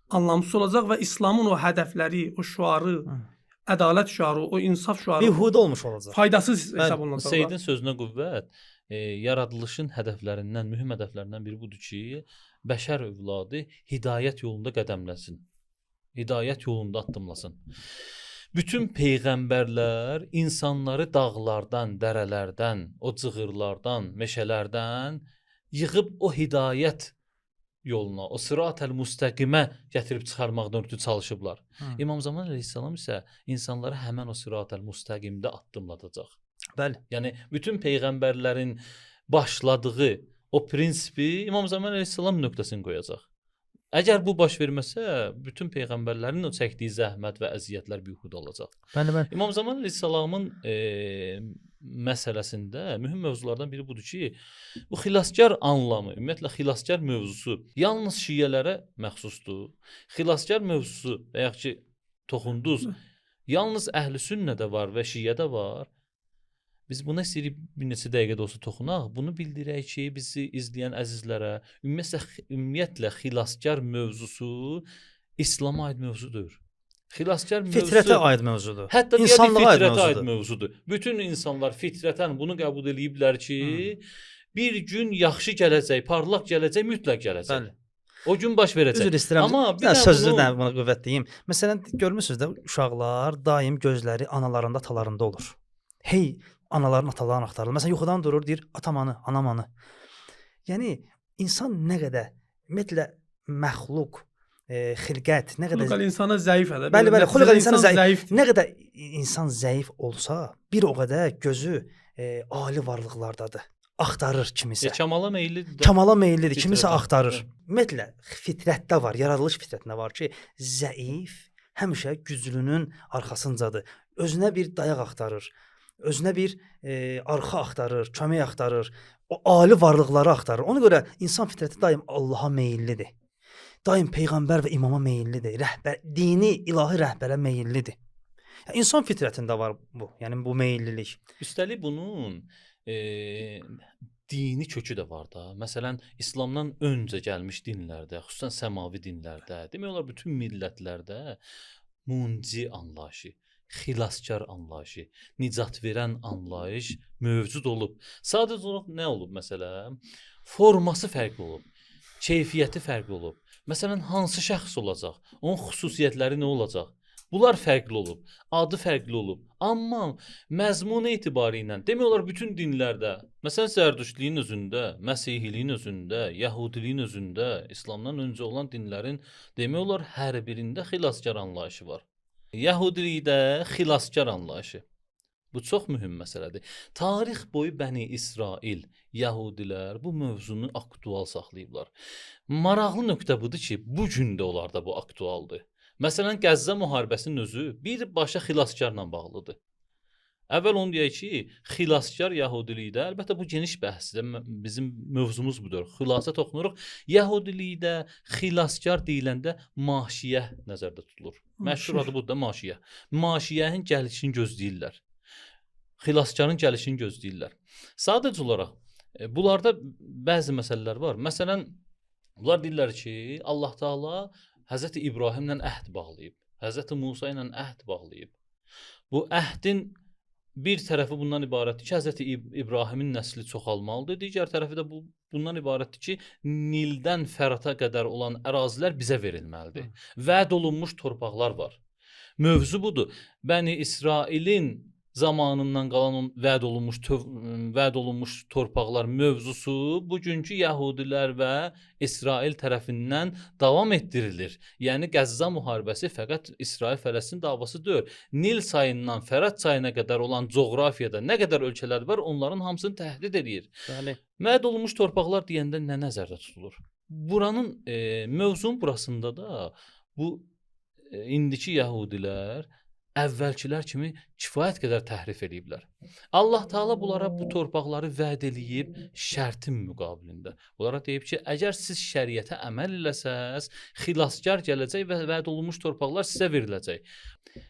anlamsız olacaq və İslamın o hədəfləri, o şüarı, ədalət şüarı, o insaf şüarı bihudə olmuş olacaq. faydasız hesab olunacaq. Seyyidin sözünə qüvvət, yaradılışın hədəflərindən, mühüm hədəflərindən biri budur ki, bəşər övladı hidayət yolunda qədəmləsin. Hidayət yolunda addımlasın. Bütün peyğəmbərlər insanları dağlardan, dərələrdən, o cığırlardan, meşələrdən yığıb o hidayət yoluna, o sırat-əl müstəqimə gətirib çıxarmaqdan ötürü çalışıblar. İmam Zaman əleyhissalam isə insanları həmən o sırat-əl müstəqimdə addımladacaq. Bəli. Yəni bütün peyğəmbərlərin başladığı o prinsipi İmam Zaman əleyhissalam nöqtəsini qoyacaq. Əgər bu baş verməsə, bütün peyğəmbərlərin o çəkdiyi zəhmət və əziyyətlər bihuda olacaq. Bəli, bəli. İmam Zaman əleyhissalamın məsələsində mühüm mövzulardan biri budur ki, bu xilaskar anlamı, ümumiyyətlə xilaskar mövzusu yalnız şiələrə məxsusdur. Xilaskar mövzusu və yaxud ki, toxunduz, yalnız əhl-i-sünnədə var və şiədə var. Biz buna istəyirik bir neçə dəqiqədə olsa toxunaq. Bunu bildirək ki, bizi izləyən əzizlərə, ümumiyyətlə xilaskar mövzusu İslama aid mövzudur. Xilaskar mövzusu Fitrətə aid mövzudur. Hətta İnsanlığa aid fitrətə aid mövzudur. mövzudur. Bütün insanlar fitrətən bunu qəbul ediblər ki, bir gün yaxşı gələcək, parlaq gələcək, mütləq gələcək. Bəli. O gün baş verəcək. Üzr istəyirəm. Amma bir bir də sözü bunu- də buna qüvvətliyim. Məsələn, görmüsüz də uşaqlar daim gözləri analarında, atalarında olur. Hey, anaların, ataların axtarılır. Məsələn, yuxudan durur, deyir, atamanı, anamanı. Yəni insan nə qədər ümumiyyətlə məxluq, xilqət, nə qədər Xulqal insana zəif ədə. Bəli, bəli, xulqal insana zəif. zəifdir. Nə qədər insan zəif olsa, bir o qədər gözü ali varlıqlardadır. Axtarır kimisə. Kamala meyillidir. də. Kamala meyillidir, kimisə Fitrətə. axtarır. Ümumiyyətlə fitrətdə var, yaradılış fitrətində var ki, zəif həmişə güclünün arxasıncadır. Özünə bir dayaq axtarır. Özünə bir arxa axtarır, kömək axtarır. O ali varlıqları axtarır. Ona görə insan fitrəti daim Allaha meyillidir. Daim peyğəmbər və imama meyillidir. Rəhbər, dini, ilahi rəhbərə meyillidir. Yəni, insan fitrətində var bu. Yəni bu meyillilik. Üstəlik bunun dini kökü də var da. Məsələn, İslamdan öncə gəlmiş dinlərdə, xüsusən səmavi dinlərdə, demək olar bütün millətlərdə munci anlayışı, xilaskar anlayışı, nicat verən anlayış mövcud olub. Sadəcə olaraq nə olub məsələn? Forması fərqli olub, keyfiyyəti fərqli olub. Məsələn, hansı şəxs olacaq? Onun xüsusiyyətləri nə olacaq? Bunlar fərqli olub, adı fərqli olub. Amma məzmun etibarı ilə demək olar bütün dinlərdə, məsələn Zərdüştliyin özündə, Məsihiliyin özündə, Yəhudiliyin özündə, İslamdan öncə olan dinlərin demək olar hər birində xilaskar anlayışı var. Yəhudilikdə xilaskar anlayışı. Bu çox mühüm məsələdir. Tarix boyu Bəni İsrail, Yəhudilər bu mövzunu aktual saxlayıblar. Maraqlı nöqtə budur ki, bu gün də onlarda bu aktualdır. Məsələn, Qəzza müharibəsinin özü birbaşa xilaskarla bağlıdır. Əvvəl onu deyək ki, xilaskar Yəhudilikdə, əlbəttə bu geniş bəhsdir, bizim mövzumuz budur. Xülasə toxunuruq. Yəhudilikdə xilaskar deyiləndə maşiyə nəzərdə tutulur. Məşhur adı budur da maşiyə. Maşiyənin gəlişini gözləyirlər. Xilaskarın gəlişini gözləyirlər. Sadəcə olaraq bunlarda bəzi məsələlər var. Məsələn, bunlar deyirlər ki, Allah Taala Həzrəti İbrahimlə əhd bağlayıb. Həzrəti Musa ilə əhd bağlayıb. Bu əhdin bir tərəfi bundan ibarətdir ki, Həzrəti İbrahimin nəsli çoxalmalıdır. Digər tərəfi də bundan ibarətdir ki, Nildən Fərata qədər olan ərazilər bizə verilməlidir. Vəd olunmuş torpaqlar var. Mövzu budur. Bəni İsrailin zamanından qalan vəd olunmuş torpaqlar mövzusu bugünkü Yəhudilər və İsrail tərəfindən davam etdirilir. Yəni Qəzza müharibəsi fəqət İsrail-Fələstin davası deyil. Nil çayından Fərat çayına qədər olan coğrafiyada nə qədər ölkələr var, onların hamısını təhdid edir. Bəli. Vəd olunmuş torpaqlar deyəndə nə nəzərdə tutulur? Buranın mövzunun burasında da bu indiki Yəhudilər əvvəlkilər kimi kifayət qədər təhrif ediblər. Allah Taala bunlara bu torpaqları vəd eləyib şərtin müqabilində. Bunlara deyib ki, əgər siz şəriətə əməl eləsəz, xilaskar gələcək və vəd olunmuş torpaqlar sizə veriləcək.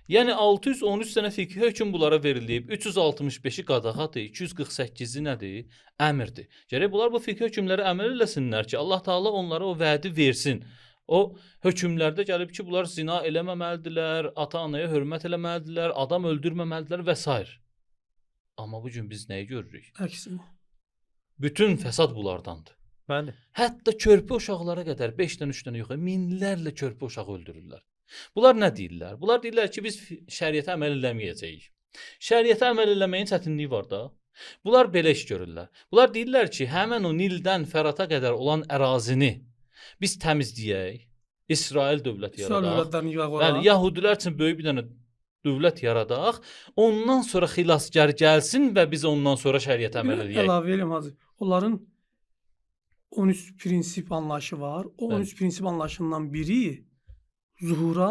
Yəni 613 dənə fiqhi hökm bunlara verilib, 365-i qadağadır, 248-i nədir? Əmrdir. Gərək bunlar bu fiqhi hökmlərə əməl eləsinlər ki, Allah Taala onlara o vədi versin. O hökmlərdə gəlib ki, bunlar zina eləməməlidirlər, ata-anaya hörmət eləməlidirlər, adam öldürməməlidirlər və s. Amma bu gün biz nəyi görürük? Əksinə. Bütün fəsad bunlardandır. Bəli. Hətta körpə uşaqlara qədər 5-dən 3 dənə yox, minlərlə körpə uşağı öldürürlər. Bunlar nə deyirlər? Bunlar deyirlər ki, biz şəriətə əməl eləməyəcəyik. Şəriətə əməl eləməyin çətinliyi var da. Bunlar belə iş görürlər. Bunlar deyirlər ki, həmin o Nildən Fərata qədər olan ərazini biz təmizləyək. İsrail dövləti İsrail yaradaq. dövlətlərini yığaq ora. Bəli, Yahudilər üçün böyük bir dənə dövlət yaradaq. Ondan sonra xilaskar gəlsin və biz ondan sonra şəriətə əməl Bir eləyək. əlavə eləyim hacı. Onların 13 prinsip anlayışı var. O Bəli. 13 prinsip anlayışından biri zuhura,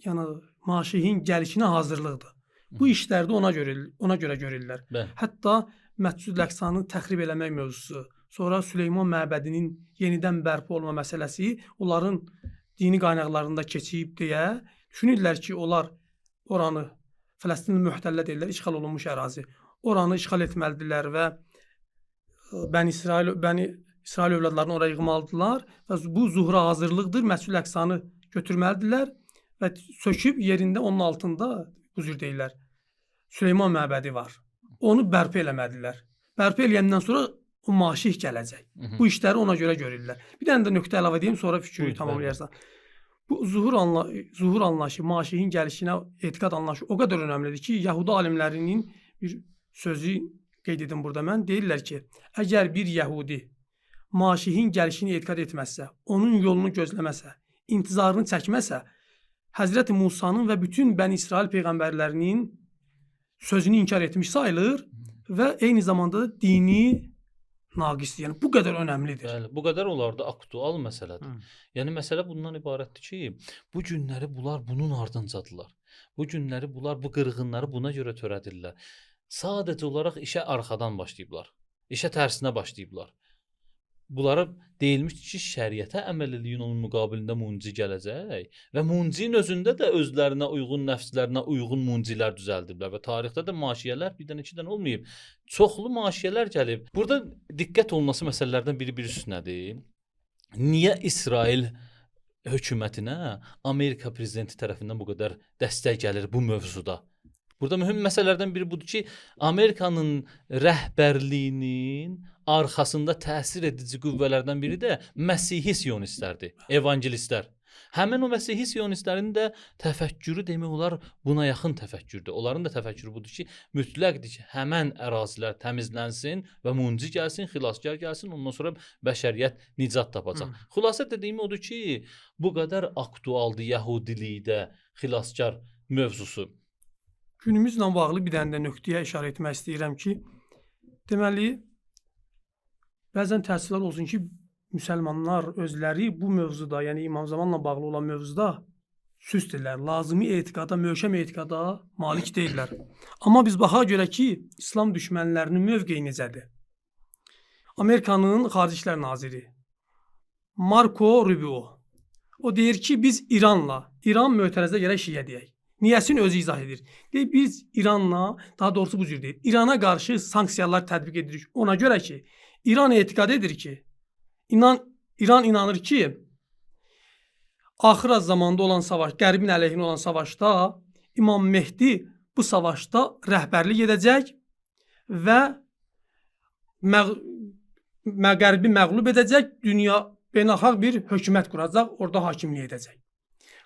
yəni Maşihin gəlişinə hazırlıqdır. Bu işlərdə ona görə görürlər. Bəli. Hətta Məscid-ül Əqsanı təxrib eləmək mövzusu, sonra Süleyman məbədinin yenidən bərpa olma məsələsi onların dini qaynaqlarında keçib deyə düşünürlər ki, onlar oranı Fələstini mühtəllə deyirlər, işğal olunmuş ərazi. Oranı işğal etməlidirlər və Bəni İsrail övladlarını oraya yığmalıdırlar və bu zuhura hazırlıqdır. Məscid-ül Əqsanı götürməlidirlər və söküb yerində onun altında bu cür deyirlər. Süleyman məbədi var. Onu bərpa eləməlidirlər. Bərpa eləyəndən sonra o Maşih gələcək. Bu işləri ona görə görürlər. Bir dənə də nöqtə əlavə edeyim, sonra fikri Buyur, tamamlayarsan. Bu zuhur anlayışı, Maşihin gəlişinə etiqad anlayışı o qədər önəmlidir ki, Yəhudi alimlərinin bir sözü qeyd edim burada mən. Deyirlər ki, əgər bir Yəhudi Maşihin gəlişini etiqad etməzsə, onun yolunu gözləməsə, intizarını çəkməsə, Həzrəti Musanın və bütün Bəni İsrail peyğəmbərlərinin sözünü inkar etmiş sayılır və eyni zamanda da dini naqisdir. Yəni bu qədər önəmlidir. Bəli, bu qədər onlarda aktual məsələdir. Yəni məsələ bundan ibarətdir ki, bu günləri bunlar bunun ardıncadılar. Bu günləri bunlar bu qırğınları buna görə törədirlər. Sadəcə olaraq işə arxadan başlayıblar. İşə tərsinə başlayıblar. Bunlara deyilmişdir ki, şəriətə əməl eləyin, onun müqabilində munci gələcək və muncinin özündə də özlərinə uyğun, nəfslərinə uyğun muncilər düzəldiblər və tarixdə də maşiyələr bir dənə, iki dənə olmayıb. Çoxlu maşiyələr gəlib. Burada diqqət olunması məsələlərdən biri üstünədir. Niyə İsrail hökumətinə Amerika prezidenti tərəfindən bu qədər dəstək gəlir bu mövzuda? Burada mühüm məsələlərdən biri budur ki, Amerikanın rəhbərliyinin arxasında təsir edici qüvvələrdən biri də Məsihi sionistlərdir, evangelistlər. Həmin o Məsihi sionistlərin də təfəkkürü demək olar buna yaxın təfəkkürdür. Onların da təfəkkürü budur ki, mütləqdir ki, həmin ərazilər təmizlənsin və munci gəlsin, xilaskar gəlsin, ondan sonra bəşəriyyət nicat tapacaq. Xülasə dediyim odur ki, bu qədər aktualdır Yəhudilikdə xilaskar mövzusu. Günümüzlə bağlı bir dənə də nöqtəyə işarə etmək istəyirəm ki, deməli, bəzən təəssüflər olsun ki, müsəlmanlar özləri bu mövzuda, yəni İmam Zamanla bağlı olan mövzuda süstdirlər. Lazımi etiqada, möhkəm etiqada malik deyirlər. Amma biz baxaq görə ki, İslam düşmənlərinin mövqeyi necədir? Amerikanın Xarici İşlər naziri Marco Rubio o deyir ki, biz İran mötərizə gərək şiə deyək. Niyəsini özü izah edir. Deyir, biz İranla, daha doğrusu bu cür deyir, İrana qarşı sanksiyalar tətbiq edirik. Ona görə ki, İran etiqad edir ki, İran inanır ki, axır zamanda olan savaş, Qərbin əleyhinə olan savaşda İmam Mehdi bu savaşda rəhbərlik edəcək və Qərbi məğlub edəcək, dünya beynəlxalq bir hökumət quracaq, orada hakimlik edəcək.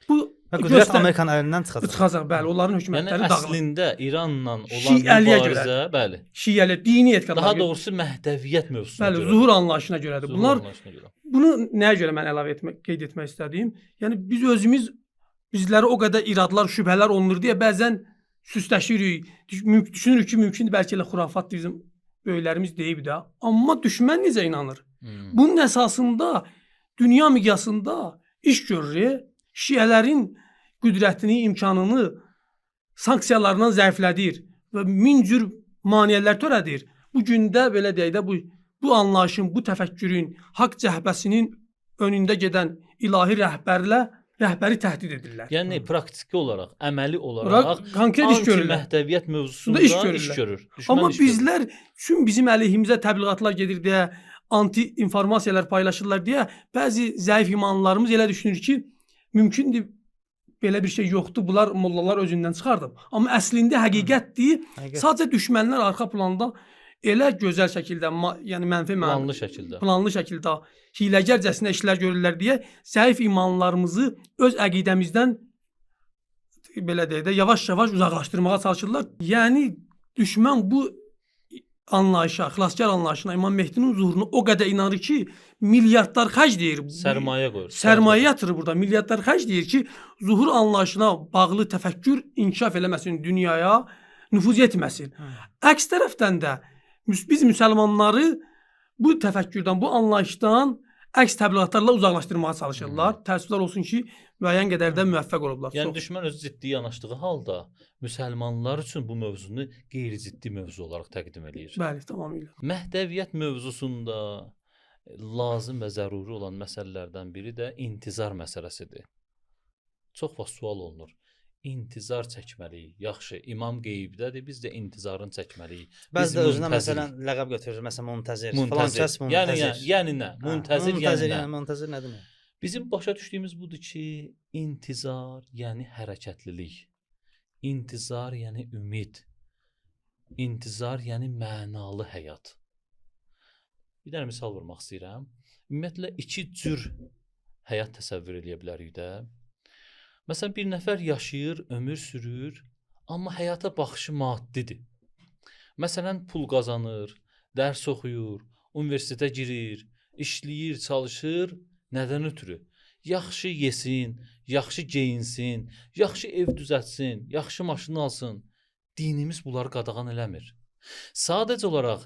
Bu qüdrət Amerikanın əlindən çıxacaq. Çıxacaq, bəli, onların hökumətləri Yəni dağılacaq. əslində İranla olan Şiəliyə mübarizə, görə. bəli. Şiəli, dini etiqadlara Daha görə. doğrusu Məhdəviyyət mövzusuna Bəli, görə. zuhur anlayışına görədir. Zuhur Bunlar anlayışına görə. bunu nəyə görə mən qeyd etmək istədiyim? Yəni biz özümüz bizlərə o qədər iradlar, şübhələr olunur deyə bəzən süstləşirik. Düşünürük ki, mümkündür bəlkə elə xurafatdır bizim böyüklərimiz deyib də. Amma düşmən necə inanır? Bunun əsasında dünya miqyasında iş görür. Şiələrin qüdrətini, imkanını sanksiyalarından zəiflədir və min cür maneələr törədir. Bu gündə belə deyək də bu anlayışın, bu təfəkkürün, haqq cəhbəsinin önündə gedən ilahi rəhbəri təhdid edirlər. Yəni praktiki olaraq, əməli olaraq konkret iş görürlər. Məhdəviyyət mövzusunda iş görür. Amma bizlər üçün bizim əleyhimizə təbliğatlar gedir deyə, anti informasiyalar paylaşırlar deyə bəzi zəif imanlılarımız elə düşünür ki, mümkündür belə bir şey yoxdur, bunlar mollalar özündən çıxardıb. Amma əslində həqiqətdir. Sadəcə düşmənlər arxa planda elə gözəl şəkildə, yəni Planlı şəkildə. planlı şəkildə hiləgərcəsinə işlər görürlər deyə zəif imanlarımızı öz əqidəmizdən belə deyək də yavaş-yavaş uzaqlaşdırmağa çalışırlar. Yəni düşmən bu anlayışa, xilaskar anlayışına, İmam Mehdinin zuhuruna o qədər inanır ki, milyardlar xərcləyir. Sərmayə qoyur. Sərmayə yatırır burada. Milyardlar xərcləyir ki, zuhur anlayışına bağlı təfəkkür inkişaf eləməsin, dünyaya nüfuz etməsin. Əks tərəfdən də biz müsəlmanları bu təfəkkürdən, bu anlayışdan əks təbliğatlarla uzaqlaşdırmağa çalışırlar. Təəssüflər olsun ki, müəyyən qədər də müvəffəq olublar. Yəni düşmən özü ciddi yanaşdığı halda müsəlmanlar üçün bu mövzunu qeyri-ciddi mövzu olaraq təqdim eləyir. Bəli, tamamilə. Məhdəviyyət mövzusunda lazım və zəruri olan məsələlərdən biri də intizar məsələsidir. Çox vaxt sual olunur. İntizar çəkməliyik. Yaxşı, imam qeybdədir, biz də intizarını çəkməliyik. Bəzi də özünə məsələn ləqəb götürür, məsələn muntəzir. Falan kəs muntəzir. Yəni nə? Muntəzir yəni nə? Muntəzir nə demək? Bizim başa düşdüyümüz budur ki, intizar yəni hərəkətlilik. İntizar yəni ümid. İntizar yəni mənalı həyat. Bir dənə misal vurmaq istəyirəm. Ümumiyyətlə iki cür həyat təsəvvür edə bilərik də. Məsələn, bir nəfər yaşayır, ömür sürür, amma həyata baxışı maddidir. Məsələn, pul qazanır, dərs oxuyur, universitetə girir, işləyir, çalışır. Nədən ötürü? Yaxşı yesin, yaxşı geyinsin, yaxşı ev düzəltsin, yaxşı maşın alsın. Dinimiz bunları qadağan eləmir. Sadəcə olaraq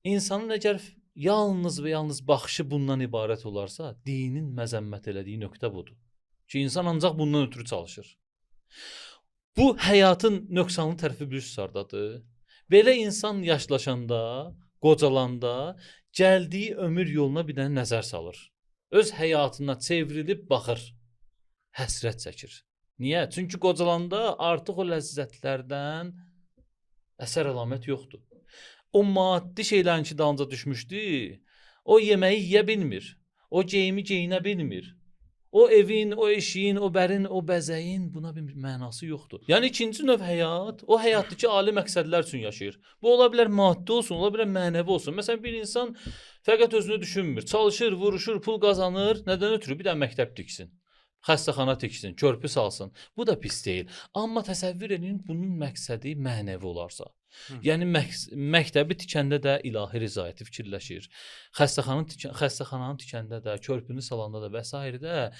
insanın əgər yalnız və yalnız baxışı bundan ibarət olarsa, dinin məzəmmət elədiyi nöqtə budur. Ki, insan ancaq bundan ötürü çalışır. Bu həyatın nöqsanlı tərəfi bilirsiniz hardadır? Belə insan yaşlaşanda, qocalanda gəldiyi ömür yoluna bir dənə nəzər salır. Öz həyatına çevrilib baxır. Həsrət çəkir. Niyə? Çünki qocalanda artıq o ləzzətlərdən əsər əlamət yoxdur. O maddi şeylərin ki dalınca düşmüşdü, o yeməyi yeyə bilmir. O geyimi geyinə bilmir. O evin, o eşiyin, o bərin, o bəzəyin buna bir mənası yoxdur. Yəni ikinci növ həyat, o həyatdır ki, ali məqsədlər üçün yaşayır. Bu ola bilər maddi olsun, ola bilər mənəvi olsun. Məsələn, bir insan fəqət özünü düşünmür. Çalışır, vuruşur, pul qazanır. Nədən ötürü? Bir də məktəb tiksin. Xəstəxana tiksin, körpü salsın. Bu da pis deyil. Amma təsəvvür edin, bunun məqsədi mənəvi olarsa. Yəni məktəbi tikəndə də ilahi rızayəti fikirləşir. Xəstəxananı tikəndə də, körpünü salanda da və s. də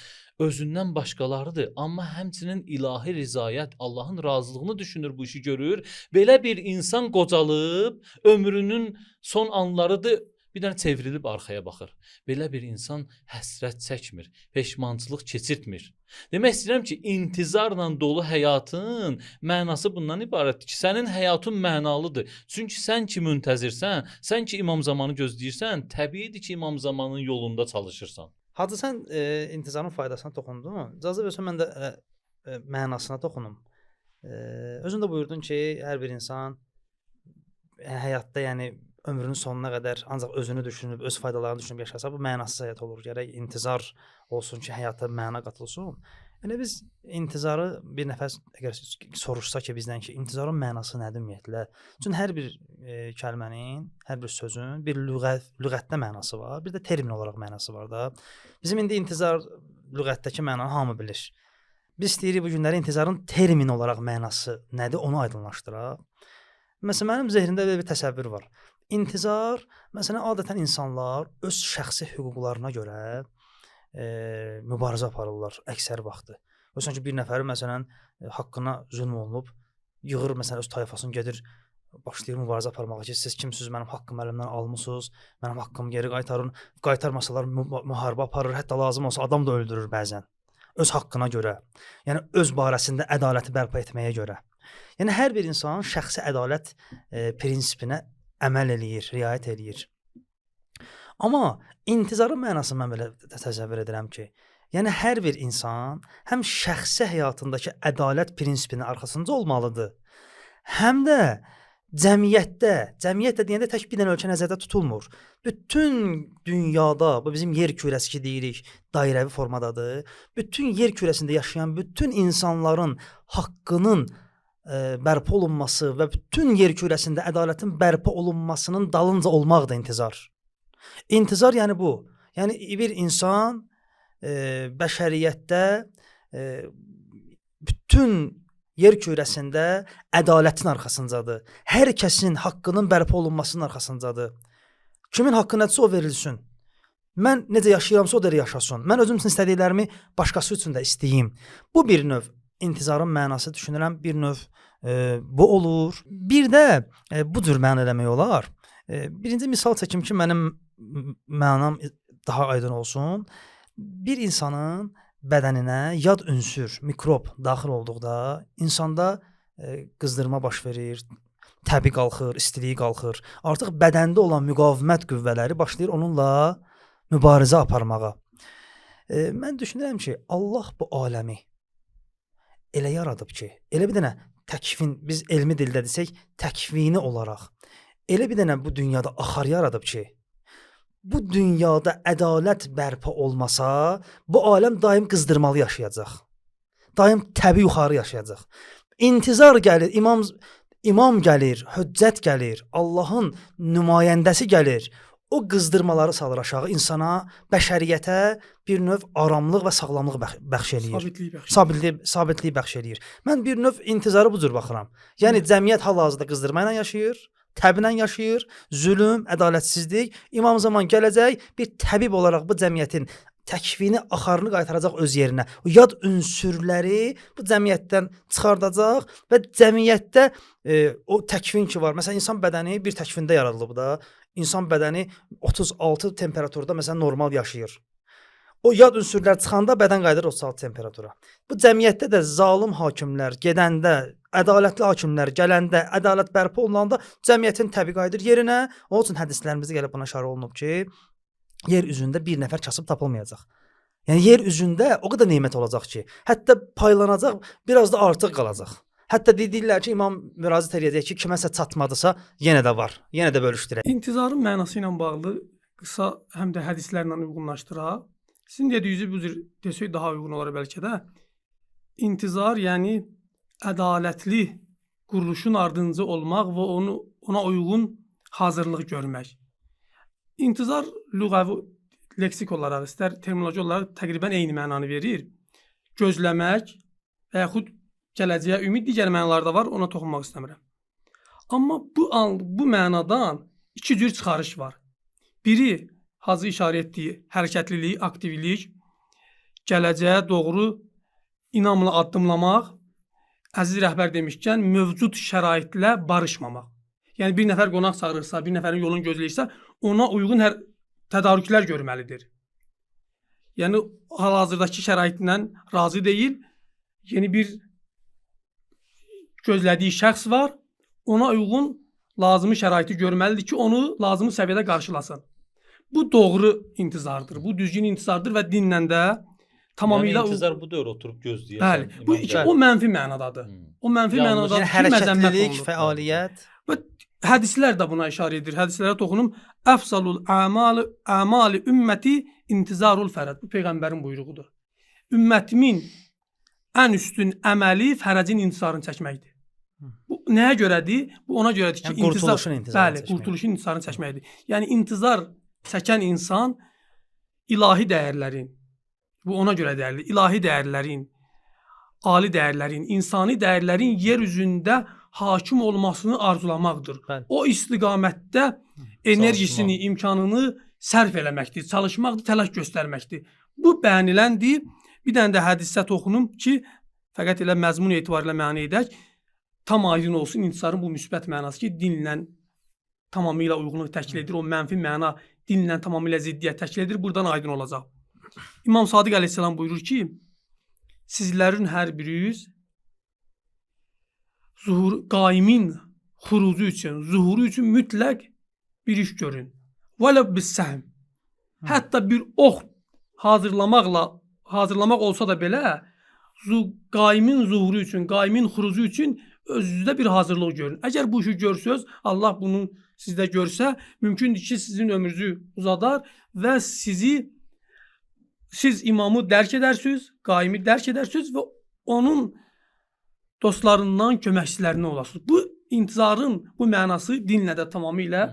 özündən başqalarıdır. Amma həmçinin ilahi rızayət, Allahın razılığını düşünür, bu işi görür. Belə bir insan qocalıb, ömrünün son anlarıdır, bir dənə çevrilib arxaya baxır. Belə bir insan həsrət çəkmir, peşmançılıq keçirtmir. Demək istəyirəm ki, intizarla dolu həyatın mənası bundan ibarətdir ki, sənin həyatın mənalıdır. Çünki sən ki müntəzirsən, sən ki imam zamanı gözləyirsən, təbiidir ki, imam zamanın yolunda çalışırsan. Hacı, sən intizarın faydasına toxundun. İcazə versən mən də mənasına toxunum. Özün də buyurdun ki, hər bir insan həyatda, yəni ömrünün sonuna qədər ancaq özünü düşünüb, öz faydalarını düşünüb yaşasa, bu mənasız həyat olur. Gərək intizar olsun ki, həyata məna qatılsın. Yəni biz intizarı bir nəfər əgər soruşsa ki, bizdən ki, intizarın mənası nədir ümumiyyətlə? Çünki hər bir kəlmənin, hər bir sözün bir lüğətdə mənası var, bir də termin olaraq mənası var da. Bizim indi intizar lüğətdəki mənanı hamı bilir. Biz istəyirik bu günləri intizarın termin olaraq mənası nədir, onu aydınlaşdıraq. Məsələn, mənim zehnimdə belə bir təsəvvür var. İntizar, məsələn, adətən insanlar öz şəxsi hüquqlarına görə mübarizə aparırlar əksər vaxtı. Məsələn ki, bir nəfəri məsələn haqqına zülm olunub, yığır məsələn öz tayfasını gedir, başlayır mübarizə aparmağa ki, siz kimsiniz, mənim haqqımı əlimdən almısınız, mənim haqqımı geri qaytarın. Qaytarmasalar müharibə aparır, hətta lazım olsa adam da öldürür bəzən. Öz haqqına görə. Yəni öz barəsində ədaləti bərpa etməyə görə. Yəni hər bir insan şəxsi ədalət prinsipinə əməl eləyir, riayət eləyir. Amma intizarın mənasını mən belə təsəvvür edirəm ki, yəni hər bir insan həm şəxsi həyatındakı ədalət prinsipinin arxasında olmalıdır, həm də cəmiyyətdə deyəndə tək bir dənə ölkə nəzərdə tutulmur. Bütün dünyada, bu bizim yer kürəsi ki deyirik, dairəvi formadadır. Bütün yer kürəsində yaşayan bütün insanların haqqının bərpa olunması və bütün yer kürəsində ədalətin bərpa olunmasının dalınca olmaq da intizar. İntizar yəni bu. Yəni bir insan bəşəriyyətdə bütün yer kürəsində ədalətin arxasındadır. Hər kəsin haqqının bərpa olunmasının arxasındadır. Kimin haqqı nədirsə o verilsin. Mən necə yaşayıramsa o da yaşasın. Mən özüm üçün istədiklərimi başqası üçün də istəyim. Bu bir növ intizarın mənası düşünürəm, bir növ bu olur. Bir də bu cür məna eləmək olar. Birinci misal çəkim ki, mənim mənam daha aydın olsun. Bir insanın bədəninə yad ünsür, mikrob daxil olduqda insanda qızdırma baş verir, təbi qalxır, istiliyi qalxır. Artıq bədəndə olan müqavimət qüvvələri başlayır onunla mübarizə aparmağa. Mən düşünürəm ki, Allah bu aləmi elə yaradıb ki, elə bir dənə təkvin, biz elmi dildə desək, təkvini olaraq, elə bir dənə bu dünyada axar yaradıb ki, bu dünyada ədalət bərpa olmasa, bu aləm daim qızdırmalı yaşayacaq. Daim təbii yuxarı yaşayacaq. İntizar gəlir, imam gəlir, höccət gəlir, Allahın nümayəndəsi gəlir. O qızdırmaları salır aşağı insana, bəşəriyyətə bir növ aramlıq və sağlamlıq bəxş eləyir. Sabitliyi bəxş eləyir. Mən bir növ intizarı bu cür baxıram. Yəni cəmiyyət hal-hazırda qızdırma ilə yaşayır, təblə yaşayır, zülm, ədalətsizlik. İmam zaman gələcək, bir təbib olaraq bu cəmiyyətin təkvini, axarını qaytaracaq öz yerinə. O yad ünsürləri bu cəmiyyətdən çıxardacaq və cəmiyyətdə o təkvin ki var. Məsələn, insan bədəni bir təkvində yaradılıb da. İnsan bədəni 36 temperaturda məsələn normal yaşayır. O yad ünsürlər çıxanda bədən qayıdır 36 temperatura. Bu cəmiyyətdə də zalim hakimlər gedəndə, ədalətli hakimlər gələndə, ədalət bərpa olunanda cəmiyyətin təbii qayıdır yerinə. Onun üçün hədislərimizdə gəlib buna işarə olunub ki, yer üzündə bir nəfər kasıb tapılmayacaq. Yəni yer üzündə o qədər nemət olacaq ki, hətta paylanacaq, biraz da artıq qalacaq. Hətta deyirlər ki, imam müraciət edəcək ki, kiməsə çatmadısa, yenə də var. Yenə də bölüşdürək. İntizarın mənası ilə bağlı qısa həm də hədislərlə uyğunlaşdıraq. Sizin dediyiniz bu cür desək daha uyğun olar bəlkə də. İntizar, yəni ədalətli quruluşun ardınca olmaq və ona uyğun hazırlıq görmək. İntizar lüğəvi leksik olaraq, istər terminoloji olaraq təqribən eyni mənanı verir. Gözləmək və yaxud gələcəyə ümid, digər mənalarda var, ona toxunmaq istəmirəm. Amma bu mənadan iki cür çıxarış var. Biri, Hacı işarə etdiyi hərəkətlilik, aktivlik, gələcəyə doğru inamla addımlamaq, əziz rəhbər demişkən, mövcud şəraitlə barışmamaq. Yəni bir nəfər qonaq çağırırsa, bir nəfərin yolunu gözləyirsə, ona uyğun hər tədarüklər görməlidir. Yəni hal-hazırdakı şəraitindən razı deyil, yeni bir gözlədiyi şəxs var, ona uyğun lazımi şəraiti görməlidir ki, onu lazımi səviyyədə qarşılasın. Bu doğru intizardır, bu düzgün intizardır və dinlə də tamamilə... Yəni intizar bu dövr oturub gözləyir. Bəli, bu o mənfi mənadadır. O mənfi mənadadır ki, məzəmmət olunur. Fəaliyyət. Və hədislər də buna işarə edir. Hədislərə toxunum. Əfsalul əmali ümməti intizarul fərəd. Bu Peyğəmbərin buyruğudur. Ümmətimin ən üstün əməli fərəcin intizarını çəkməkdir. Bu nəyə görədir? Bu ona görədir ki, yəni, qurtuluşun intizarını çəkməkdir. Qurtuluşun intizarını çəkməkdir. Yəni intizar çəkən insan ilahi dəyərlərin, bu ona görə dəyərli, ilahi dəyərlərin, ali dəyərlərin, insani dəyərlərin yer üzündə hakim olmasını arzulamaqdır. Bəli. O istiqamətdə enerjisini, imkanını sərf eləməkdir, çalışmaqdır, təlaş göstərməkdir. Bu bəyəniləndir. Bir dənə də hədisə toxunum ki, fəqət elə məzmun etibarilə məna edək, tam aydın olsun intizarın bu müsbət mənası ki, dinlə tamamilə uyğunluq təşkil edir. O mənfi məna dinlə tamamilə ziddiyyət təşkil edir. Buradan aydın olacaq. İmam Sadiq əleyhissalam buyurur ki, sizlərin hər biriniz qaimin xurucu üçün, zuhuru üçün mütləq bir iş görün. Vələ bis-səhm. Hətta bir ox hazırlamaq olsa da belə, qaimin zuhuru üçün, qaimin xurucu üçün özünüzdə bir hazırlıq görün. Əgər bu işi görsəz, Allah bunu sizdə görsə, mümkündür ki, sizin ömrünüzü uzadar və siz imamı dərk edərsiniz, qaimi dərk edərsiniz və onun dostlarından köməkçilərindən olasınız. Bu intizarın bu mənası dinlə də tamamilə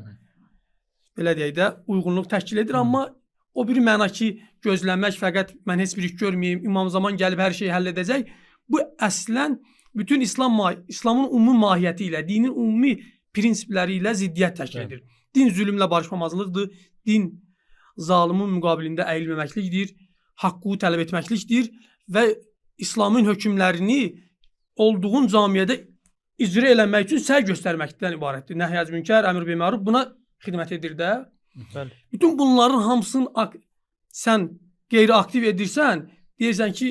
belə deyək də uyğunluq təşkil edir, amma o bir məna ki, gözləmək, fəqət mən heç bir iş görməyim, İmam Zaman gəlib hər şeyi həll edəcək. Bu əslən bütün İslamın ümumi mahiyyəti ilə, dinin ümumi prinsipləri ilə ziddiyyət təşkil edir. Din zülmlə barışmamazlıqdır, din zalimin müqabilində əyilməməklikdir, haqqı tələb etməklikdir və İslamın hökmlərini olduğun camiyyədə icra eləmək üçün səy göstərməkdən ibarətdir. Nəhy-əz münkər, əmr bil məruf buna xidmət edir də. Bəli. Bütün bunların hamısını sən qeyri-aktiv edirsən, deyirsən ki,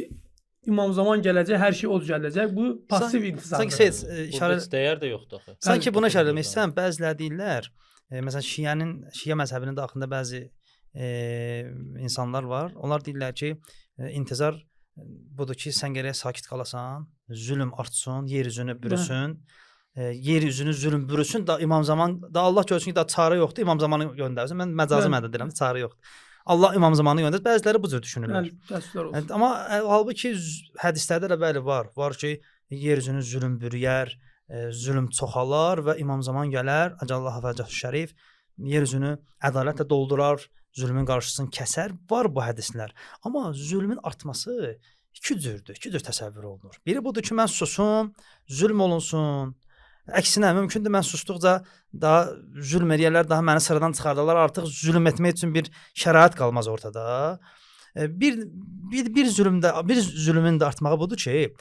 İmam Zaman gələcək, hər şey o düzəldəcək. Bu pasiv intizardır. Sanki İşarə dəyər də yoxdur axı. Sanki buna işarə etmək istəyirəm. Bəziləri deyirlər, məsələn Şiə məzhəbinin daxilində bəzi insanlar var. Onlar deyirlər ki, intizar budur ki, sən gərək sakit qalasan, zülm artsın, yer üzünü bürüsün. Yer üzünü zülm bürüsün da İmam Zaman da Allah görsün ki, da çarə yoxdur, İmam Zamanı göndərsin. Mən məcazi mənada deyirəm, çarə yoxdur. Allah İmam Zamanı göndərsin. Bəziləri bu cür düşünürlər. Amma halbuki hədislərdə də bəli var. Var ki, yer üzünü zülm bürüyər, zülm çoxalar və İmam Zaman gələr, Əcəllah Hafəzəh Şərif yer üzünü ədalətlə doldurar, zülmün qarşısını kəsər. Var bu hədislər. Amma zülmün artması iki cürdür, iki cür təsəvvür olunur. Biri budur ki, mən susum, zülm olunsun. Əksinə, mümkündür mən susduqca daha zülm eləyərlər, daha məni sıradan çıxardarlar. Artıq zülm etmək üçün bir şərait qalmaz ortada. Bir zülmün də artmağı budur ki,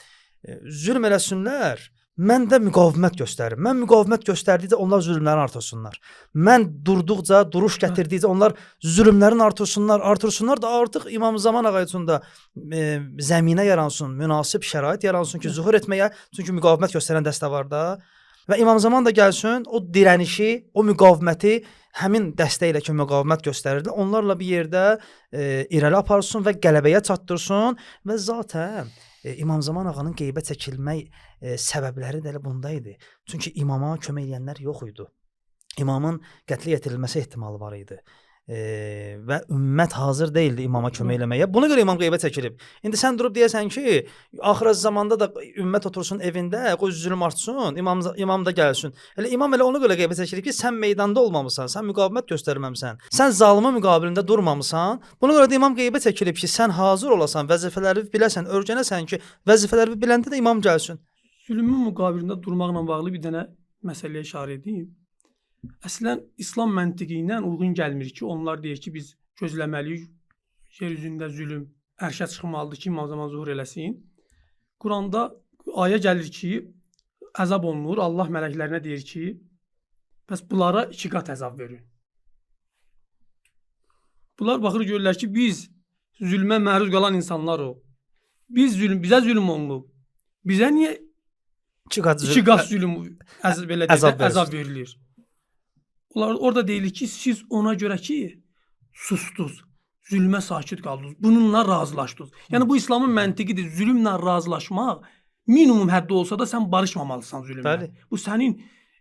zülm eləsinlər, mən də müqavimət göstərim. Mən müqavimət göstərdikcə onlar zülmlərini artırsınlar. Mən durduqca, duruş gətirdikcə onlar zülmlərini artırsınlar da artıq İmam Zaman ağa üçün də zəminə yaransın, münasib şərait yaransın ki, zuhur etməyə, çünki müqavimət göstərən dəstə var da. Və İmam Zaman da gəlsin, o dirənişi, o müqaviməti həmin dəstə ilə ki, müqavimət göstərirdi, onlarla bir yerdə irəli aparsın və qələbəyə çatdırsın və zatən İmam Zaman ağanın qeybə çəkilmək səbəbləri də elə bunda idi. Çünki imama kömək edənlər yox idi. İmamın qətlə yetirilməsi ehtimalı var idi. Və ümmət hazır deyildi imama kömək eləməyə. Buna görə imam qeybə çəkilib. İndi sən durub deyəsən ki, axır zamanda da ümmət otursun evində, qoy zülm artsın, imam da gəlsin. Elə imam elə ona görə qeybə çəkilib ki, sən meydanda olmamısan, sən müqavimət göstərməmisən, sən zalimin müqabilində durmamısan. Buna görə də imam qeybə çəkilib ki, sən hazır olasan, vəzifələri biləsən, öyrənəsən ki, vəzifələri biləndə də imam gəlsin. Zülmün müqabilində durmaqla bağlı bir dənə məsələyə işarə edeyim. Əslən, İslam məntiqi ilə uyğun gəlmir ki, onlar deyir ki, biz gözləməliyik, yer üzündə zülm ərşə çıxmalıdır ki, İmam Zaman zuhur eləsin. Quranda ayə gəlir ki, əzab olunur, Allah mələklərinə deyir ki, bəs bunlara 2 qat əzab verin. Bunlar baxır görürlər ki, biz zülmə məruz qalan insanlarıq. Bizə zülm olunub. Bizə niyə 2 qat zülm əzab verilir? Orada deyilir ki, siz ona görə ki, susdunuz, zülmə sakit qaldınız, bununla razılaşdınız. Yəni bu İslamın məntiqidir, zülmlə razılaşmaq minimum həddə olsa da sən barışmamalısan zülmlə. Bəli. Bu sənin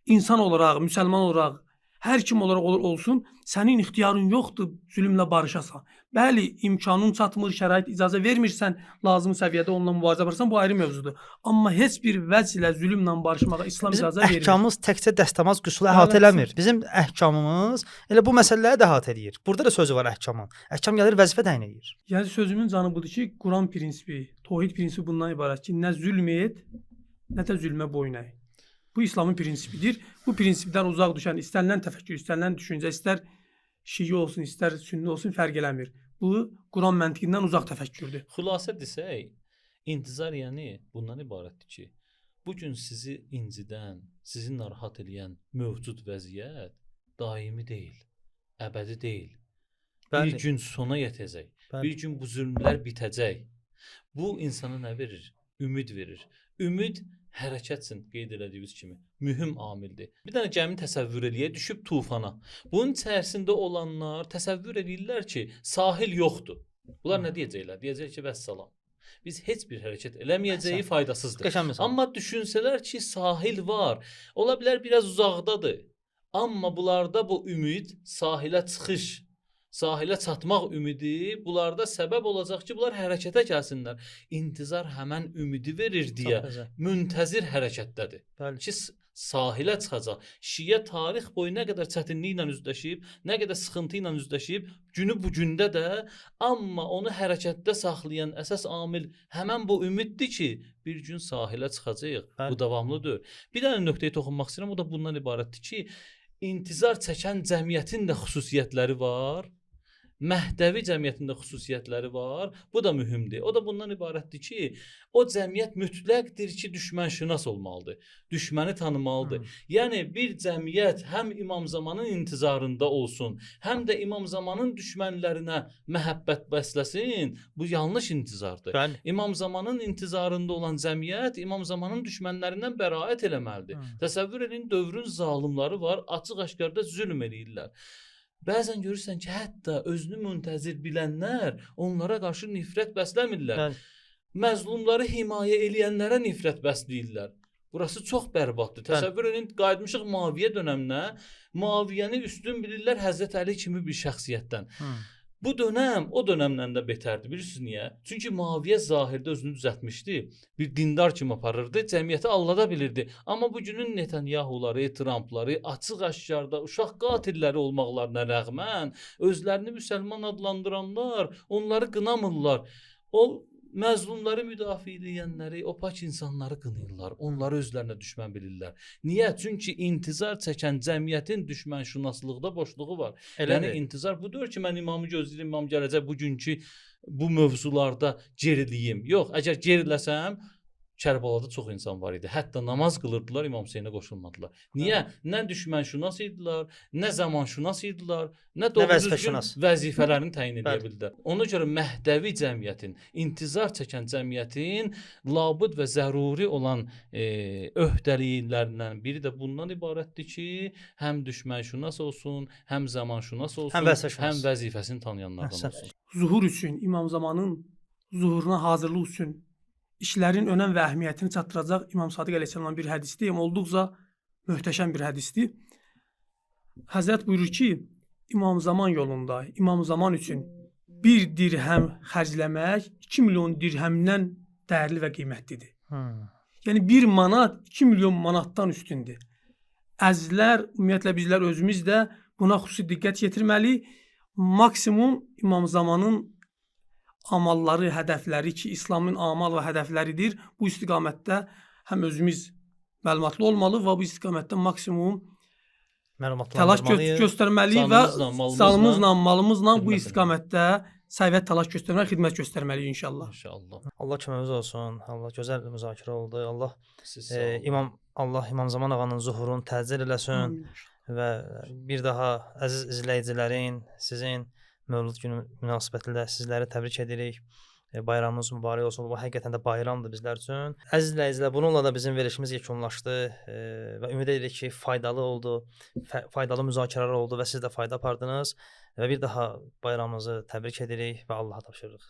insan olaraq, müsəlman olaraq, hər kim olaraq olsun, sənin ixtiyarın yoxdur zülmlə barışasan. Bəli, imkanın çatmır, şərait icazə vermirsən, lazım səviyyədə onunla mübarizə aparırsan, bu ayrı mövzudur. Amma heç bir vəcz ilə zülmlə barışmağa İslam icazə vermir. Bizim əhkamımız təkcə dəstəmaz qüsulu əhatə eləmir. Bizim əhkamımız elə bu məsələləri də əhatə eləyir. Burada da sözü var əhkamın. Əhkam gəlir vəzifə təyin edir. Yəni sözümün canı budur ki, Quran prinsipi, təvhid prinsipi bundan ibarət ki, nə zülm et, nə də zülmə boyun əy. Bu İslamın prinsipidir. Bu prinsipdən uzaq düşən istənilən təfəkkür, istənilən düşüncə, istər şii olsun, istər sünni olsun, fərq eləmir. Bu Quran məntiqindən uzaq təfəkkürdür. Xülasə desək, intizar yəni bundan ibarətdir ki, bu gün sizi incidən, sizi narahat edən mövcud vəziyyət daimi deyil, əbədi deyil. Bəli. Bir gün sona yetəcək. Bəli. Bir gün bu zülmlər bitəcək. Bu insana nə verir? Ümid verir. Ümid hərəkət üçün qeyd elədiyimiz kimi mühüm amildir. Bir dənə gəmi təsəvvür eləyə düşüb tufana. Bunun içərisində olanlar təsəvvür edirlər ki, sahil yoxdur. Bunlar nə deyəcəklər? Deyəcək ki, vəssalam. Biz heç bir hərəkət eləməyəcəyi faydasızdır. Amma düşünsələr ki, sahil var. Ola bilər biraz uzaqdadır. Amma bunlarda bu ümid sahilə çıxış sahilə çatmaq ümidi bunlarda səbəb olacaq ki, bunlar hərəkətə gəlsinlər. İntizar həmən ümidi verir deyə Çox gözəl. müntəzir hərəkətdədir. Bəli. Ki sahilə çıxacaq. Şiə tarix boyu nə qədər çətinliklə üzləşib, nə qədər sıxıntı ilə üzləşib, günü bu gündə də, amma onu hərəkətdə saxlayan əsas amil həmən bu ümiddir ki, bir gün sahilə çıxacağıq. Bəli. Bu davamlıdır. Bir dənə nöqtəyə toxunmaq istəyirəm, o da bundan ibarətdir ki, intizar çəkən cəmiyyətin də xüsusiyyətləri var. Məhdəvi cəmiyyətində xüsusiyyətləri var. Bu da mühümdür. O da bundan ibarətdir ki, o cəmiyyət mütləqdir ki, düşmənşünas olmalıdır. Düşməni tanımalıdır. Yəni bir cəmiyyət həm İmam Zamanın intizarında olsun, həm də İmam Zamanın düşmənlərinə məhəbbət bəsləsin. Bu yanlış intizardır. Bəli. İmam Zamanın intizarında olan cəmiyyət İmam Zamanın düşmənlərindən bəraət eləməlidir. Təsəvvür edin, dövrün zalımları var, açıq-aşkarda zülm eləyirlər. Bəzən görürsən ki, hətta özünü müntəzir bilənlər onlara qarşı nifrət bəsləmirlər. Bəli. Məzlumları himayə eləyənlərə nifrət bəsləyirlər. Burası çox bərbaddır. Təsəvvür edin, qayıtmışıq Muaviyyə dönəminə. Muaviyyəni üstün bilirlər Həzrət Əli kimi bir şəxsiyyətdən. Bu dönəm o dönəmdən də betərdir. Bilirsiniz niyə? Çünki Muaviyyə zahirdə özünü düzəltmişdi. Bir dindar kimi aparırdı, cəmiyyəti allada bilirdi. Amma bu günün Netanyahuları, Trumpları açıq-aşkarda uşaq qatilləri olmaqlarına rəğmən özlərini müsəlman adlandıranlar onları qınamırlar. O məzlumları müdafiə edənləri, o pak insanları qınayırlar. Onları özlərinə düşmən bilirlər. Niyə? Çünki intizar çəkən cəmiyyətin düşmənşünaslıqda boşluğu var. Yəni intizar budur ki, mən imamı gözləyirəm, imam gələcək bugünkü bu mövzularda geriliyim. Yox, əgər geriləsəm, Kərbalada çox insan var idi. Hətta namaz qılırdılar, İmam Hüseynə qoşulmadılar. Niyə? Nə düşmənşünas idilər, nə zamanşünas idilər, nə doğru düzgün vəzifələrini təyin edə bildilər. Ona görə məhdəvi cəmiyyətin, intizar çəkən cəmiyyətin labud və zəruri olan öhdəliklərindən biri də bundan ibarətdir ki, həm düşmənşünas olsun, həm zamanşünas olsun, həm vəzifəsini tanıyanlardan olsun. Zuhur üçün, İmam Zamanın zuhuruna hazırlıq üçün işlərin önəm və əhəmiyyətini çatdıracaq İmam Sadiq əleyhissalamın bir hədisdir. Olduqca möhtəşəm bir hədisdir. Həzrət buyurur ki, İmam Zaman yolunda, İmam Zaman üçün bir dirhəm xərcləmək 2 milyon dirhəmdən dəyərli və qiymətlidir. Yəni 1 manat 2 milyon manatdan üstündür. Əzizlər, ümumiyyətlə bizlər özümüz də buna xüsusi diqqət yetirməli. Maksimum İmam Zamanın amalları, hədəfləri ki, İslamın amal və hədəfləridir. Bu istiqamətdə həm özümüz məlumatlı olmalı və bu istiqamətdə maksimum təlaş göstərməli və canımızla, malımızla bu istiqamətdə səviyyət təlaş göstərməli, xidmət göstərməliyik inşallah. Allah köməyimiz olsun. Allah gözəl müzakirə oldu. Allah İmam Zaman ağanın zuhurunu təcil eləsin və bir daha əziz izləyicilərin, sizin Mövlud günü münasibətilə sizləri təbrik edirik. Bayramınız mübarək olsun. Bu həqiqətən də bayramdır bizlər üçün. Əziz izləyicilər, bununla da bizim verilişimiz yekunlaşdı və ümid edirik ki, faydalı oldu, faydalı müzakirələr oldu və siz də fayda apardınız və bir daha bayramınızı təbrik edirik və Allaha tapşırırıq.